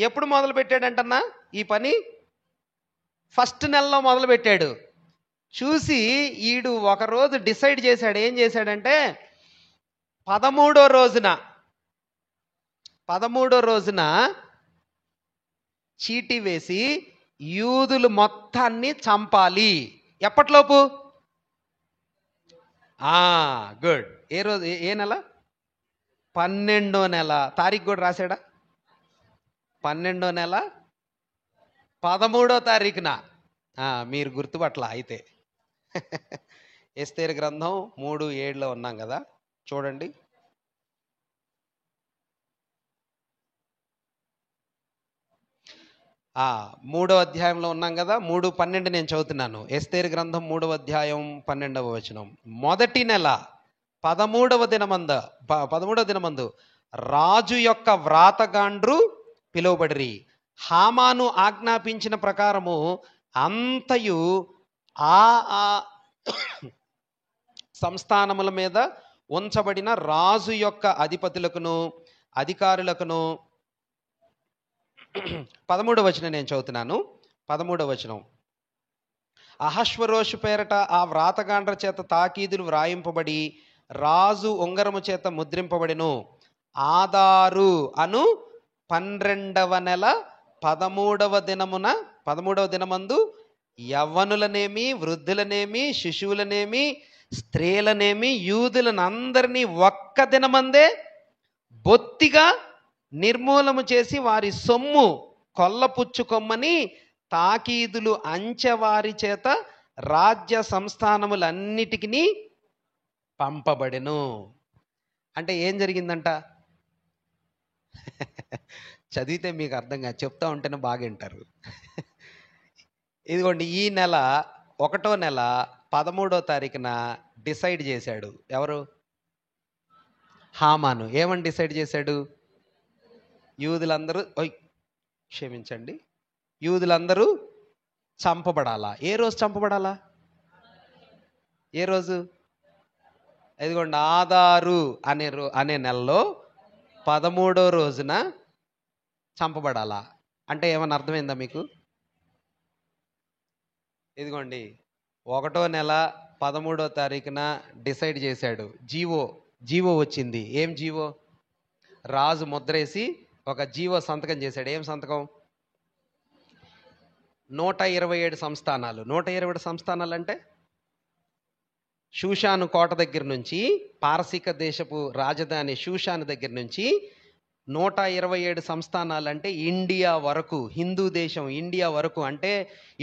ఎప్పుడు మొదలు పెట్టాడంటన్నా ఈ పని? ఫస్ట్ నెలలో మొదలు పెట్టాడు. చూసి ఈడు ఒకరోజు డిసైడ్ చేశాడు. ఏం చేశాడంటే 13వ రోజున చీటీ వేసి యూదులు మొత్తాన్ని చంపాలి. ఎప్పట్లోపు? గుడ్. ఏ రోజు? ఏ నెల? 12వ నెల. తారీఖు కూడా రాశాడా? 12వ నెల 13వ తారీఖున. మీరు గుర్తుపట్ల అయితే. ఎస్తేరు గ్రంథం 3:7లో ఉన్నాం కదా, చూడండి. మూడవ అధ్యాయంలో ఉన్నాం కదా, 3:12 నేను చదువుతున్నాను. ఎస్తేరు గ్రంథం 3వ అధ్యాయం 12వ వచనం. మొదటి నెల 13వ దినమందు రాజు యొక్క వ్రాతగాండ్రు పిలువబడిరి. హామాను ఆజ్ఞాపించిన ప్రకారము అంతయు ఆ సంస్థానముల మీద ఉంచబడిన రాజు యొక్క అధిపతులకును అధికారులకును 13వ వచనం నేను చదువుతున్నాను. 13వ వచనం. అహశ్వరోషు పేరట ఆ వ్రాతగాండ్ర చేత తాకీదులు వ్రాయింపబడి రాజు ఉంగరము చేత ముద్రింపబడిను. ఆదారు అను 12వ నెల 13వ దినమందు యవ్వనులనేమి, వృద్ధులనేమి, శిశువులనేమి, స్త్రీలనేమి, యూదులనందరినీ ఒక్క దినమందే బొత్తిగా నిర్మూలము చేసి వారి సొమ్ము కొల్లపుచ్చుకొమ్మని తాకీదులు అంచెవారి చేత రాజ్య సంస్థానములన్నిటికీ పంపబడెను. అంటే ఏం జరిగిందంట? చదివితే మీకు అర్థం కాదు, చెప్తా ఉంటేనే బాగా వింటారు. ఇదిగోండి, ఈ నెల 1వ నెల 13వ తారీఖున డిసైడ్ చేశాడు. ఎవరు? హామాను. ఏమని డిసైడ్ చేశాడు? యూదులందరూ చంపబడాలా. ఏ రోజు చంపబడాలా? ఏ రోజు? ఇదిగోండి, ఆదారు అనే నెలలో 13వ రోజున చంపబడాలా. అంటే ఏమన్నా అర్థమైందా మీకు? ఇదిగోండి, 1వ నెల 13వ తారీఖున డిసైడ్ చేశాడు. జీవో వచ్చింది. ఏం జీవో? రాజు ముద్రేసి ఒక జీవో సంతకం చేశాడు. ఏం సంతకం? 127 సంస్థానాలు. 127 సంస్థానాలు అంటే షూషాను కోట దగ్గర నుంచి, పారసీక దేశపు రాజధాని షూషాను దగ్గర నుంచి 127 సంస్థానాలు అంటే ఇండియా వరకు, హిందూ దేశం ఇండియా వరకు, అంటే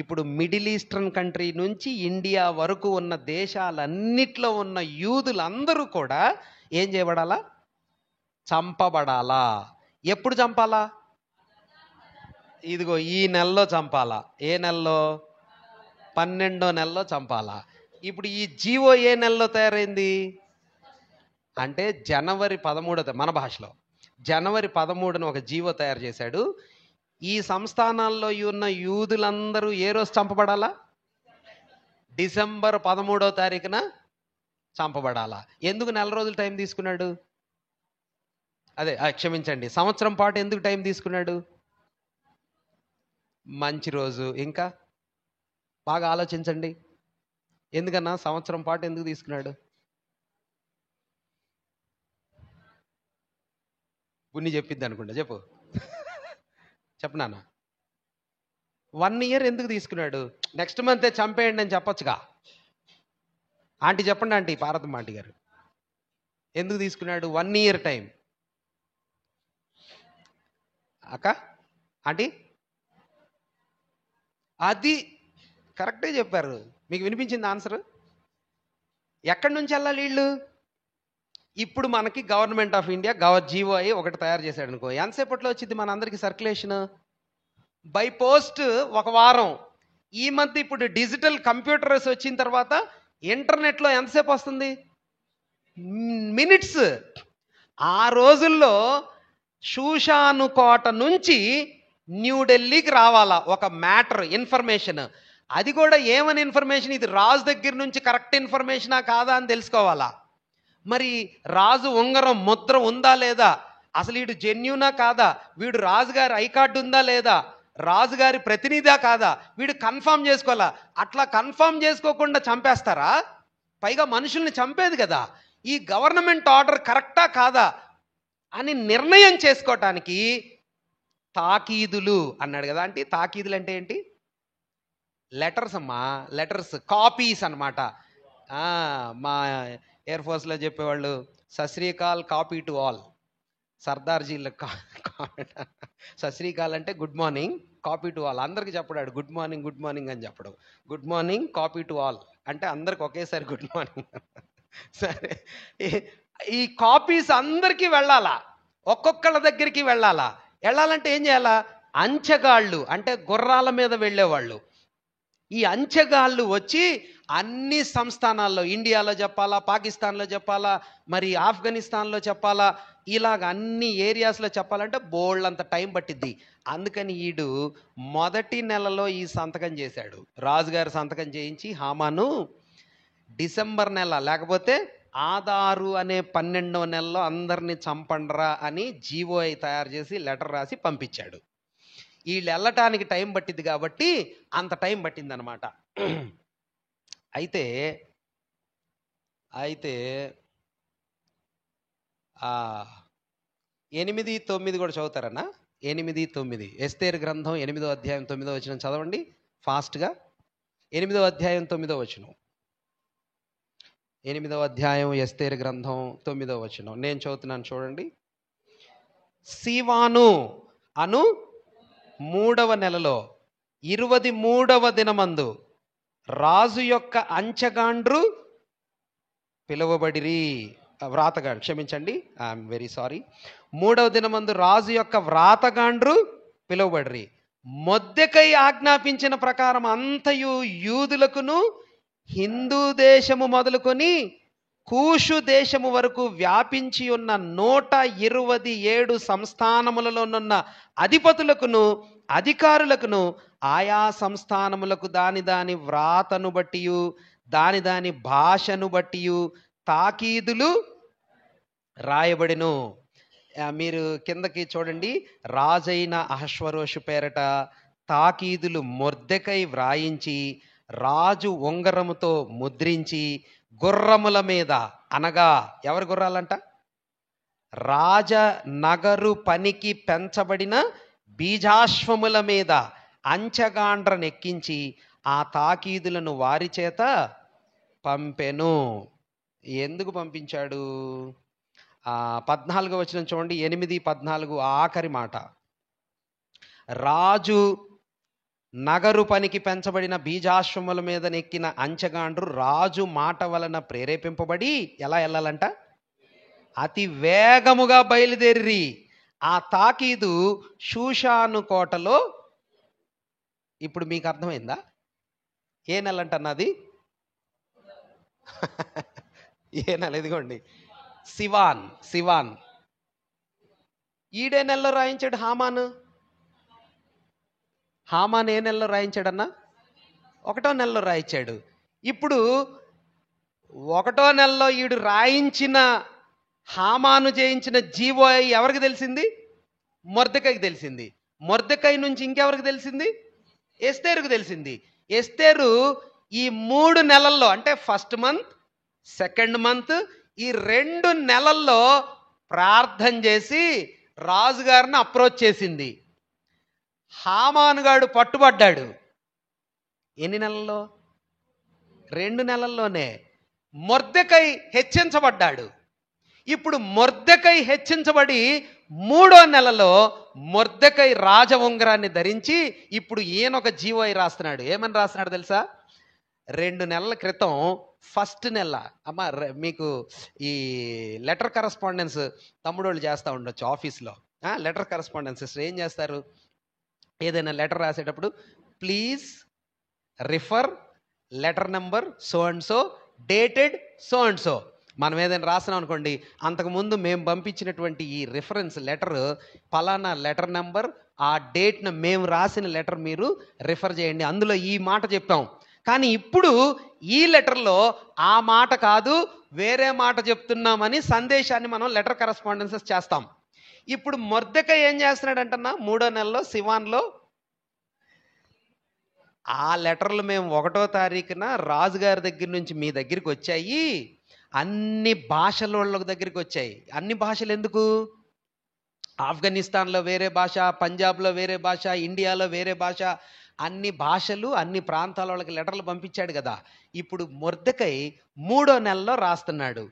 ఇప్పుడు మిడిల్ ఈస్టర్న్ కంట్రీ నుంచి ఇండియా వరకు ఉన్న దేశాలన్నిట్లో ఉన్న యూదులందరూ కూడా ఏం చేయబడాలా? చంపబడాలా. ఎప్పుడు చంపాలా? ఇదిగో ఈ నెలలో చంపాలా. ఏ నెలలో? 12వ నెలలో చంపాలా. ఇప్పుడు ఈ జీవో ఏ నెలలో తయారైంది అంటే జనవరి 13, మన భాషలో జనవరి 13న ఒక జీవో తయారు చేశాడు. ఈ సంస్థానాల్లో ఉన్న యూదులందరూ ఏ రోజు చంపబడాలా? డిసెంబర్ 13వ తారీఖున చంపబడాలా. ఎందుకు నెల రోజులు టైం తీసుకున్నాడు? క్షమించండి, సంవత్సరం పాటు ఎందుకు టైం తీసుకున్నాడు? మంచి రోజు. ఇంకా బాగా ఆలోచించండి, ఎందుకన్నా సంవత్సరం పాటు ఎందుకు తీసుకున్నాడు? గున్ని చెప్పిద్ది అనుకుంటా. చెప్పు నాన్న. 1 ఇయర్ ఎందుకు తీసుకున్నాడు? నెక్స్ట్ మంతే చంపేయండి అని చెప్పొచ్చుగా. ఆంటీ చెప్పండి, ఆంటీ పార్వతమ్మ ఆంటీ గారు, ఎందుకు తీసుకున్నాడు 1 ఇయర్ టైం? అక్క, ఆంటీ, అది కరెక్టే చెప్పారు. మీకు వినిపించింది ఆన్సర్? ఎక్కడి నుంచి వెళ్ళాలి వీళ్ళు? ఇప్పుడు మనకి గవర్నమెంట్ ఆఫ్ ఇండియా జీవో ఒకటి తయారు చేశాడు అనుకో, ఎంతసేపట్లో వచ్చింది మన అందరికి సర్క్యులేషన్? బై పోస్ట్ ఒక వారం. ఈ మధ్య ఇప్పుడు డిజిటల్ కంప్యూటర్స్ వచ్చిన తర్వాత ఇంటర్నెట్లో ఎంతసేపు వస్తుంది? మినిట్స్. ఆ రోజుల్లో షూషానుకోట నుంచి న్యూఢిల్లీకి రావాలా ఒక మ్యాటర్, ఇన్ఫర్మేషన్. అది కూడా ఏమని ఇన్ఫర్మేషన్? ఇది రాజు దగ్గర నుంచి కరెక్ట్ ఇన్ఫర్మేషనా కాదా అని తెలుసుకోవాలా. మరి రాజు ఉంగరం ముద్ర ఉందా లేదా, అసలు వీడు జెన్యునా కాదా, వీడు రాజుగారి ఐ కార్డు ఉందా లేదా, రాజుగారి ప్రతినిధా కాదా, వీడు కన్ఫర్మ్ చేసుకోవాలా. అట్లా కన్ఫర్మ్ చేసుకోకుండా చంపేస్తారా? పైగా మనుషుల్ని చంపేది కదా. ఈ గవర్నమెంట్ ఆర్డర్ కరెక్టా కాదా అని నిర్ణయం చేసుకోవటానికి తాకీదులు అన్నాడు కదా. అంటే తాకీదులు అంటే ఏంటి? లెటర్స్ అమ్మా, లెటర్స్, కాపీస్ అనమాట. మా ఎయిర్ ఫోర్స్లో చెప్పేవాళ్ళు Sat Sri Akal copy to all. సర్దార్జీల Sat Sri Akal అంటే good morning, copy to all. అందరికి చెప్పడాడు గుడ్ మార్నింగ్ గుడ్ మార్నింగ్ అని చెప్పడం. Good morning copy to all అంటే అందరికి ఒకేసారి గుడ్ మార్నింగ్. సరే, ఈ కాపీస్ అందరికీ వెళ్ళాలా, ఒక్కొక్కళ్ళ దగ్గరికి వెళ్ళాలా. వెళ్ళాలంటే ఏం చేయాలా? అంచెగాళ్ళు అంటే గుర్రాల మీద వెళ్ళేవాళ్ళు. ఈ అంచెగాళ్ళు వచ్చి అన్ని సంస్థానాల్లో, ఇండియాలో చెప్పాలా, పాకిస్తాన్లో చెప్పాలా, మరి ఆఫ్ఘనిస్తాన్లో చెప్పాలా, ఇలాగ అన్ని ఏరియాస్లో చెప్పాలంటే బోల్డ్ టైం పట్టిద్ది. అందుకని ఈడు మొదటి నెలలో ఈ సంతకం చేశాడు. రాజుగారి సంతకం చేయించి హామాను డిసెంబర్ నెల లేకపోతే ఆదారు అనే 12వ నెలలో అందరినీ చంపండ్రా అని జీవోఐ తయారు చేసి లెటర్ రాసి పంపించాడు. వీళ్ళు వెళ్ళటానికి టైం పట్టింది కాబట్టి అంత టైం పట్టిందనమాట. అయితే 8-9 కూడా చదువుతారన్నా. 8-9 ఎస్తేరు గ్రంథం 8వ అధ్యాయం 9వ వచనం చదవండి ఫాస్ట్గా. 8వ అధ్యాయం 9వ వచనం. 8వ అధ్యాయం ఎస్తేరు గ్రంథం 9వ వచనం నేను చదువుతున్నాను చూడండి. సీవాను అను 3వ నెలలో 23వ దినమందు రాజు యొక్క అంచెగాండ్రు పిలువబడిరి. వ్రాతగాండ్రు, క్షమించండి, ఐఎమ్ వెరీ సారీ. 3వ దినమందు రాజు యొక్క వ్రాతగాండ్రు పిలువబడిరి. మొర్దెకై ఆజ్ఞాపించిన ప్రకారం అంతయు యూదులకును హిందూ దేశము మొదలుకొని కూషు దేశము వరకు వ్యాపించి ఉన్న 127 సంస్థానములలోనున్న అధిపతులకును అధికారులకును ఆయా సంస్థానములకు దాని దాని వ్రాతను బట్టియు దాని దాని భాషను బట్టియు తాకీదులు రాయబడిను. మీరు కిందకి చూడండి. రాజైన అహష్వరోషు పేరట తాకీదులు మొర్దెకై వ్రాయించి రాజు ఉంగరముతో ముద్రించి గుర్రముల మీద, అనగా ఎవరి గుర్రాలంట? రాజనగరు పనికి పెంచబడిన బీజాశ్వముల మీద అంచెగాండ్రనెక్కించి ఆ తాకీదులను వారి చేత పంపెను. ఎందుకు పంపించాడు? 14వ వచనం చూడండి. 8-14 ఆఖరి మాట. రాజు నగరు పనికి పెంచబడిన బీజాశ్వముల మీద నెక్కిన అంచెగాండ్రు రాజు మాట వలన ప్రేరేపింపబడి ఎలా వెళ్ళాలంట? అతి వేగముగా బయలుదేరి ఆ తాకీదు షూషాను కోటలో. ఇప్పుడు మీకు అర్థమైందా ఏ నెల అంటన్నది? ఏ నెల? ఇదిగోండి, సివాన్. ఈడే నెలలో రాయించాడు హామాను. హామాన్ ఏ నెలలో రాయించాడన్నా? 1వ నెలలో రాయించాడు. ఇప్పుడు 1వ నెలలో ఈడు రాయించిన హామాను చేయించిన జీవోఐ ఎవరికి తెలిసింది? మొర్దెకైకి తెలిసింది. మొర్దెకై నుంచి ఇంకెవరికి తెలిసింది? ఎస్తేరుకు తెలిసింది. ఎస్తేరు ఈ 3 నెలల్లో అంటే ఫస్ట్ మంత్, సెకండ్ మంత్, ఈ 2 నెలల్లో ప్రార్థన చేసి రాజుగారిని అప్రోచ్ చేసింది. హామానుగాడు పట్టుబడ్డాడు. ఎన్ని నెలల్లో? 2 నెలల్లోనే. మొర్దెకై హెచ్చించబడ్డాడు. ఇప్పుడు మొర్దెకై హెచ్చించబడి 3వ నెలలో మొర్దెకై రాజ ఉంగరాన్ని ధరించి ఇప్పుడు ఈయనొక జీవోఐ రాస్తున్నాడు. ఏమని రాస్తున్నాడు తెలుసా? 2 నెలల క్రితం ఫస్ట్ నెల. అమ్మ మీకు ఈ లెటర్ కరస్పాండెన్స్ తమ్ముడోళ్ళు చేస్తూ ఉండొచ్చు ఆఫీస్లో. లెటర్ కరస్పాండెన్స్ సిస్టర్ ఏం చేస్తారు? ఏదైనా లెటర్ రాసేటప్పుడు please refer letter number so and so dated so and so. మనం ఏదైనా రాసినాం అనుకోండి, అంతకుముందు మేము పంపించినటువంటి ఈ రిఫరెన్స్ లెటర్ పలానా లెటర్ నెంబర్, ఆ డేట్ను మేము రాసిన లెటర్ మీరు రిఫర్ చేయండి, అందులో ఈ మాట చెప్పాం. కానీ ఇప్పుడు ఈ లెటర్లో ఆ మాట కాదు, వేరే మాట చెప్తున్నామని సందేశాన్ని మనం లెటర్ కరస్పాండెన్సెస్ చేస్తాం. ఇప్పుడు మొర్దెకై ఏం చేస్తున్నాడంటన్నా 3వ నెలలో సివాన్లో ఆ లెటర్లు మేము 1వ తారీఖున రాజుగారి దగ్గర నుంచి మీ దగ్గరికి వచ్చాయి, అన్ని భాషల వాళ్ళ దగ్గరికి వచ్చాయి. అన్ని భాషలు ఎందుకు? ఆఫ్ఘనిస్తాన్లో వేరే భాష, పంజాబ్లో వేరే భాష, ఇండియాలో వేరే భాష, అన్ని భాషలు అన్ని ప్రాంతాల వాళ్ళకి లెటర్లు పంపించాడు కదా. ఇప్పుడు మొర్దెకై 3వ నెలలో రాస్తున్నాడు.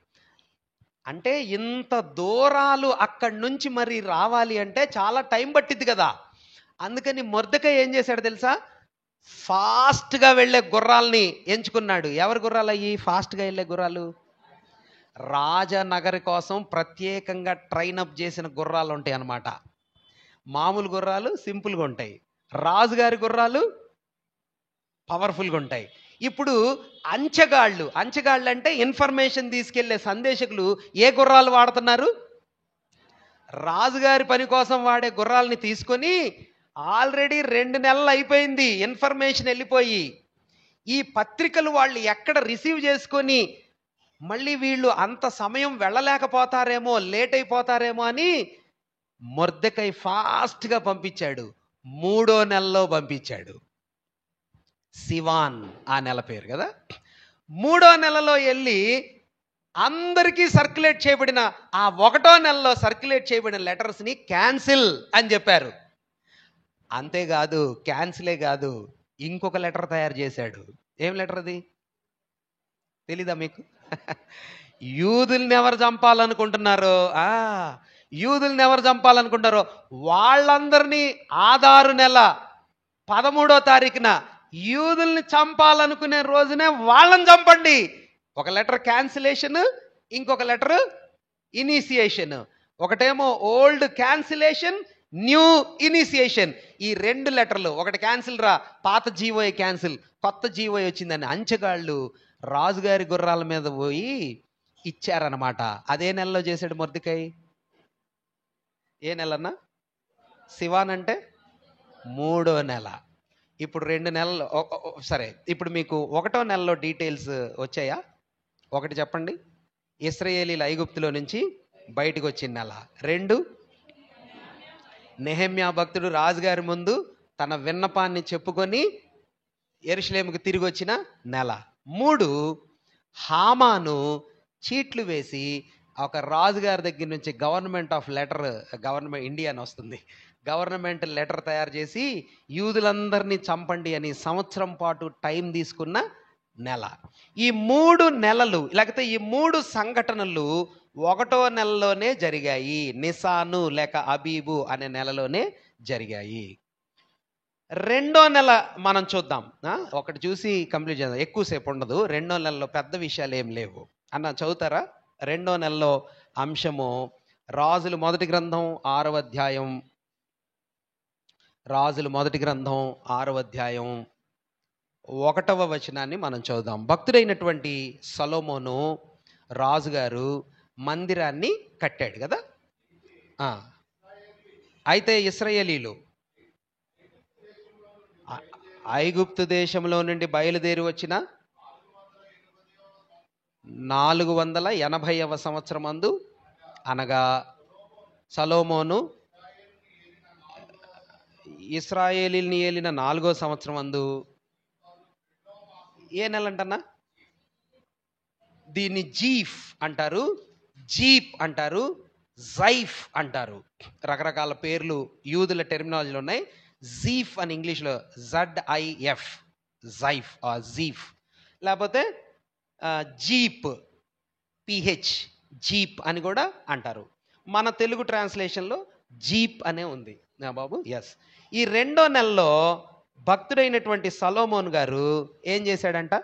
అంటే ఇంత దూరాలు అక్కడి నుంచి మరి రావాలి అంటే చాలా టైం పట్టిద్ది కదా. అందుకని మొర్దెకై ఏం చేశాడు తెలుసా? ఫాస్ట్గా వెళ్ళే గుర్రాల్ని ఎంచుకున్నాడు. ఎవరి గుర్రాలు అయ్యి ఫాస్ట్గా వెళ్ళే గుర్రాలు? రాజనగరి కోసం ప్రత్యేకంగా ట్రైనప్ చేసిన గుర్రాలు ఉంటాయి అన్నమాట. మామూలు గుర్రాలు సింపుల్గా ఉంటాయి, రాజుగారి గుర్రాలు పవర్ఫుల్గా ఉంటాయి. ఇప్పుడు అంచెగాళ్ళు అంటే ఇన్ఫర్మేషన్ తీసుకెళ్లే సందేశకులు ఏ గుర్రాలు వాడుతున్నారు? రాజుగారి పని కోసం వాడే గుర్రాలని తీసుకొని ఆల్రెడీ 2 నెలలు అయిపోయింది ఇన్ఫర్మేషన్ వెళ్ళిపోయి. ఈ పత్రికలు వాళ్ళు ఎక్కడ రిసీవ్ చేసుకొని మళ్ళీ వీళ్ళు అంత సమయం వెళ్ళలేకపోతారేమో, లేట్ అయిపోతారేమో అని మొర్దెకై ఫాస్ట్గా పంపించాడు. 3వ నెలలో పంపించాడు. సివాన్ ఆ నెల పేరు కదా. 3వ నెలలో వెళ్ళి అందరికీ సర్క్యులేట్ చేయబడిన ఆ 1వ నెలలో సర్క్యులేట్ చేయబడిన లెటర్స్ని క్యాన్సిల్ అని చెప్పారు. అంతేకాదు, క్యాన్సిలే కాదు, ఇంకొక లెటర్ తయారు చేశాడు. ఏం లెటర్ అది తెలీదా మీకు? యూదుల్ని ఎవరు చంపాలనుకుంటున్నారో, యూదుల్ని ఎవరు చంపాలనుకుంటారో వాళ్ళందరినీ ఆదారు నెల 13వ తారీఖున యూదుల్ని చంపాలనుకునే రోజునే వాళ్ళని చంపండి. ఒక లెటర్ క్యాన్సిలేషన్, ఇంకొక లెటర్ ఇనిషియేషన్. ఒకటేమో ఓల్డ్ క్యాన్సిలేషన్, న్యూ ఇనిషియేషన్. ఈ 2 లెటర్లు, ఒకటి క్యాన్సిల్ రా, పాత జీవోయ్ క్యాన్సిల్, కొత్త జీవోయ్ వచ్చిందని అంచెగాళ్ళు రాజుగారి గుర్రాల మీద పోయి ఇచ్చారనమాట. అదే నెలలో చేశాడు మొర్దెకై. ఏ నెలన్నా? సివాన్ అంటే 3వ నెల. ఇప్పుడు 2 నెలలు సరే. ఇప్పుడు మీకు 1వ నెలలో డీటెయిల్స్ వచ్చాయా? ఒకటి చెప్పండి. ఇశ్రాయేలీయులు ఐగుప్తులో నుంచి బయటకు వచ్చిన నెల. 2 నెహెమ్యా భక్తుడు రాజుగారి ముందు తన విన్నపాన్ని చెప్పుకొని యెరూషలేముకు తిరిగి వచ్చిన నెల. 3 హామాను చీట్లు వేసి ఒక రాజుగారి దగ్గర నుంచి గవర్నమెంట్ ఇండియా అని వస్తుంది, గవర్నమెంట్ లెటర్ తయారు చేసి యూదులందరినీ చంపండి అని సంవత్సరం పాటు టైం తీసుకున్న నెల. ఈ 3 నెలలు లేకపోతే ఈ 3 సంఘటనలు 1వ నెలలోనే జరిగాయి. నిసాను లేక అబీబు అనే నెలలోనే జరిగాయి. 2వ నెల మనం చూద్దాం. ఒకటి చూసి కంప్లీట్ చేద్దాం, ఎక్కువసేపు ఉండదు. 2వ నెలలో పెద్ద విషయాలు ఏం లేవు. అన్న చదువుతారా? 2వ నెలలో అంశము రాజులు మొదటి గ్రంథం 6వ అధ్యాయం. రాజులు మొదటి గ్రంథం 6వ అధ్యాయం 1వ వచనాన్ని మనం చదువుదాం. భక్తుడైనటువంటి సొలొమోను రాజుగారు మందిరాన్ని కట్టాడు కదా. అయితే ఇశ్రాయేలీయులు ఐగుప్తు దేశంలో నుండి బయలుదేరి వచ్చిన 480వ సంవత్సరమందు, అనగా సొలొమోను ఇశ్రాయేలీయుల్ని ఏలిన 4వ సంవత్సరమందు, ఏ నెల అంటన్నా? దీన్ని జీఫ్ అంటారు, జీప్ అంటారు, జైఫ్ అంటారు. రకరకాల పేర్లు యూదుల టెర్మినాలజీలో ఉన్నాయి. జీఫ్ అని ఇంగ్లీష్లో ZIF, జైఫ్, జీఫ్. లేకపోతే జీప్, PH, జీప్ అని కూడా అంటారు. మన తెలుగు ట్రాన్స్లేషన్లో జీప్ అనే ఉంది బాబు. ఎస్. ఈ 2వ నెలలో భక్తుడైనటువంటి సొలొమోను గారు ఏం చేశాడంట?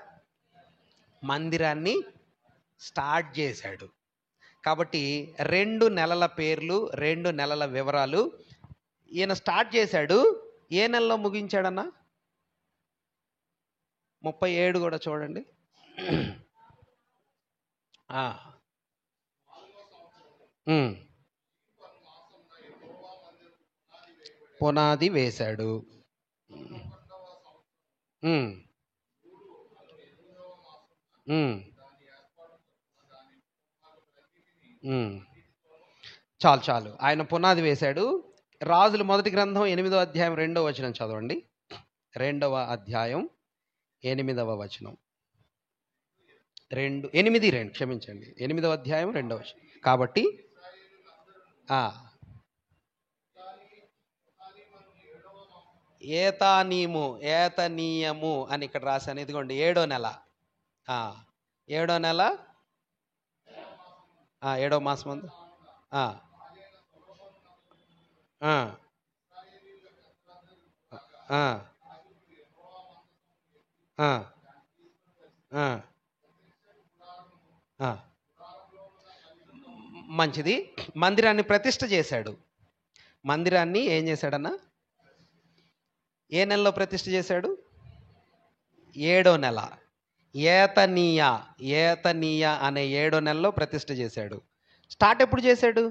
మందిరాన్ని స్టార్ట్ చేశాడు. కాబట్టి 2 నెలల పేర్లు, 2 నెలల వివరాలు ఈయన స్టార్ట్ చేశాడు. ఏ నెలలో ముగించాడన్నా? 37 కూడా చూడండి. ఆ, ఉమ్, పునాది వేశాడు. ఉమ్, ఉమ్, ఉమ్. చాలు చాలు, ఆయన పునాది వేశాడు. రాజుల మొదటి గ్రంథం 8వ అధ్యాయం 2వ వచనం చదవండి. 2వ అధ్యాయం 8వ వచనం. 8:2 క్షమించండి, 8వ అధ్యాయం 2వ వచనం. కాబట్టి ఆ ఏతానీము, ఏతనీయము అని ఇక్కడ రాశాను. ఇదిగోండి 7వ నెల. ఆ 7వ నెల, 7వ మాసం అందు. ఆ, ఆ, ఆ, ఆ, ఆ, ఆ. మంచిది. మందిరాన్ని ప్రతిష్ఠ చేశాడు. మందిరాన్ని ఏం చేశాడన్నా? ఏ నెలలో ప్రతిష్ఠ చేశాడు? 7వ నెల. ఏతనీయ, ఏతనీయ అనే 7వ నెలలో ప్రతిష్ఠ చేశాడు. స్టార్ట్ ఎప్పుడు చేశాడు?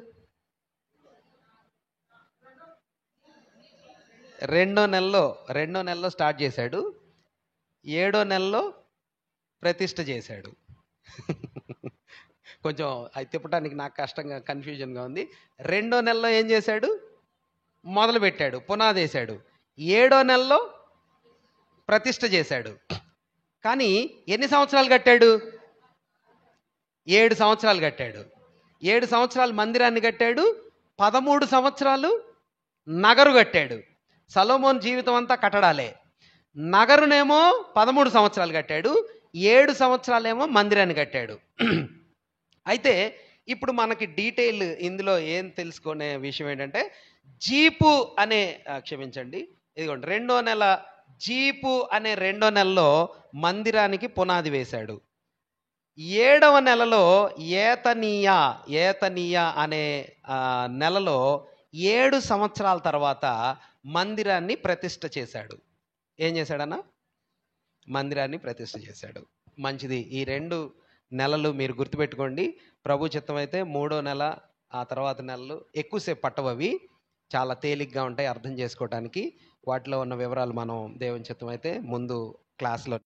2వ నెలలో స్టార్ట్ చేశాడు. 7వ నెలలో ప్రతిష్ఠ చేశాడు. కొంచెం అది తిప్పడానికి నాకు కష్టంగా, కన్ఫ్యూజన్గా ఉంది. 2వ నెలలో ఏం చేశాడు? మొదలు పెట్టాడు, పునాది వేశాడు. 7వ నెలలో ప్రతిష్ఠ చేశాడు. కానీ ఎన్ని సంవత్సరాలు కట్టాడు? 7 సంవత్సరాలు కట్టాడు. 7 సంవత్సరాలు మందిరాన్ని కట్టాడు. 13 సంవత్సరాలు నగరు కట్టాడు. సొలొమోను జీవితం అంతా కట్టడాలే. నగరునేమో 13 సంవత్సరాలు కట్టాడు. 7 సంవత్సరాలేమో మందిరాన్ని కట్టాడు. అయితే ఇప్పుడు మనకి డీటెయిల్ ఇందులో ఏం తెలుసుకునే విషయం ఏంటంటే, జీపు అనే క్షమించండి, ఇదిగోండి 2వ నెల, జీపు అనే 2వ నెలలో మందిరానికి పునాది వేశాడు. 7వ నెలలో ఏతనీయ, ఏతనీయ అనే నెలలో 7 సంవత్సరాల తర్వాత మందిరాన్ని ప్రతిష్ఠ చేశాడు. ఏం చేశాడన్నా? మందిరాన్ని ప్రతిష్ఠ చేశాడు. మంచిది. ఈ 2 నెలలు మీరు గుర్తుపెట్టుకోండి. ప్రభు చిత్తం అయితే 3వ నెల, ఆ తర్వాత నెలలు ఎక్కువసేపు పట్టవు. అవి చాలా తేలిగ్గా ఉంటాయి అర్థం చేసుకోవటానికి. వాటిలో ఉన్న వివరాలు మనం దేవుని చిత్తం అయితే ముందు క్లాస్లో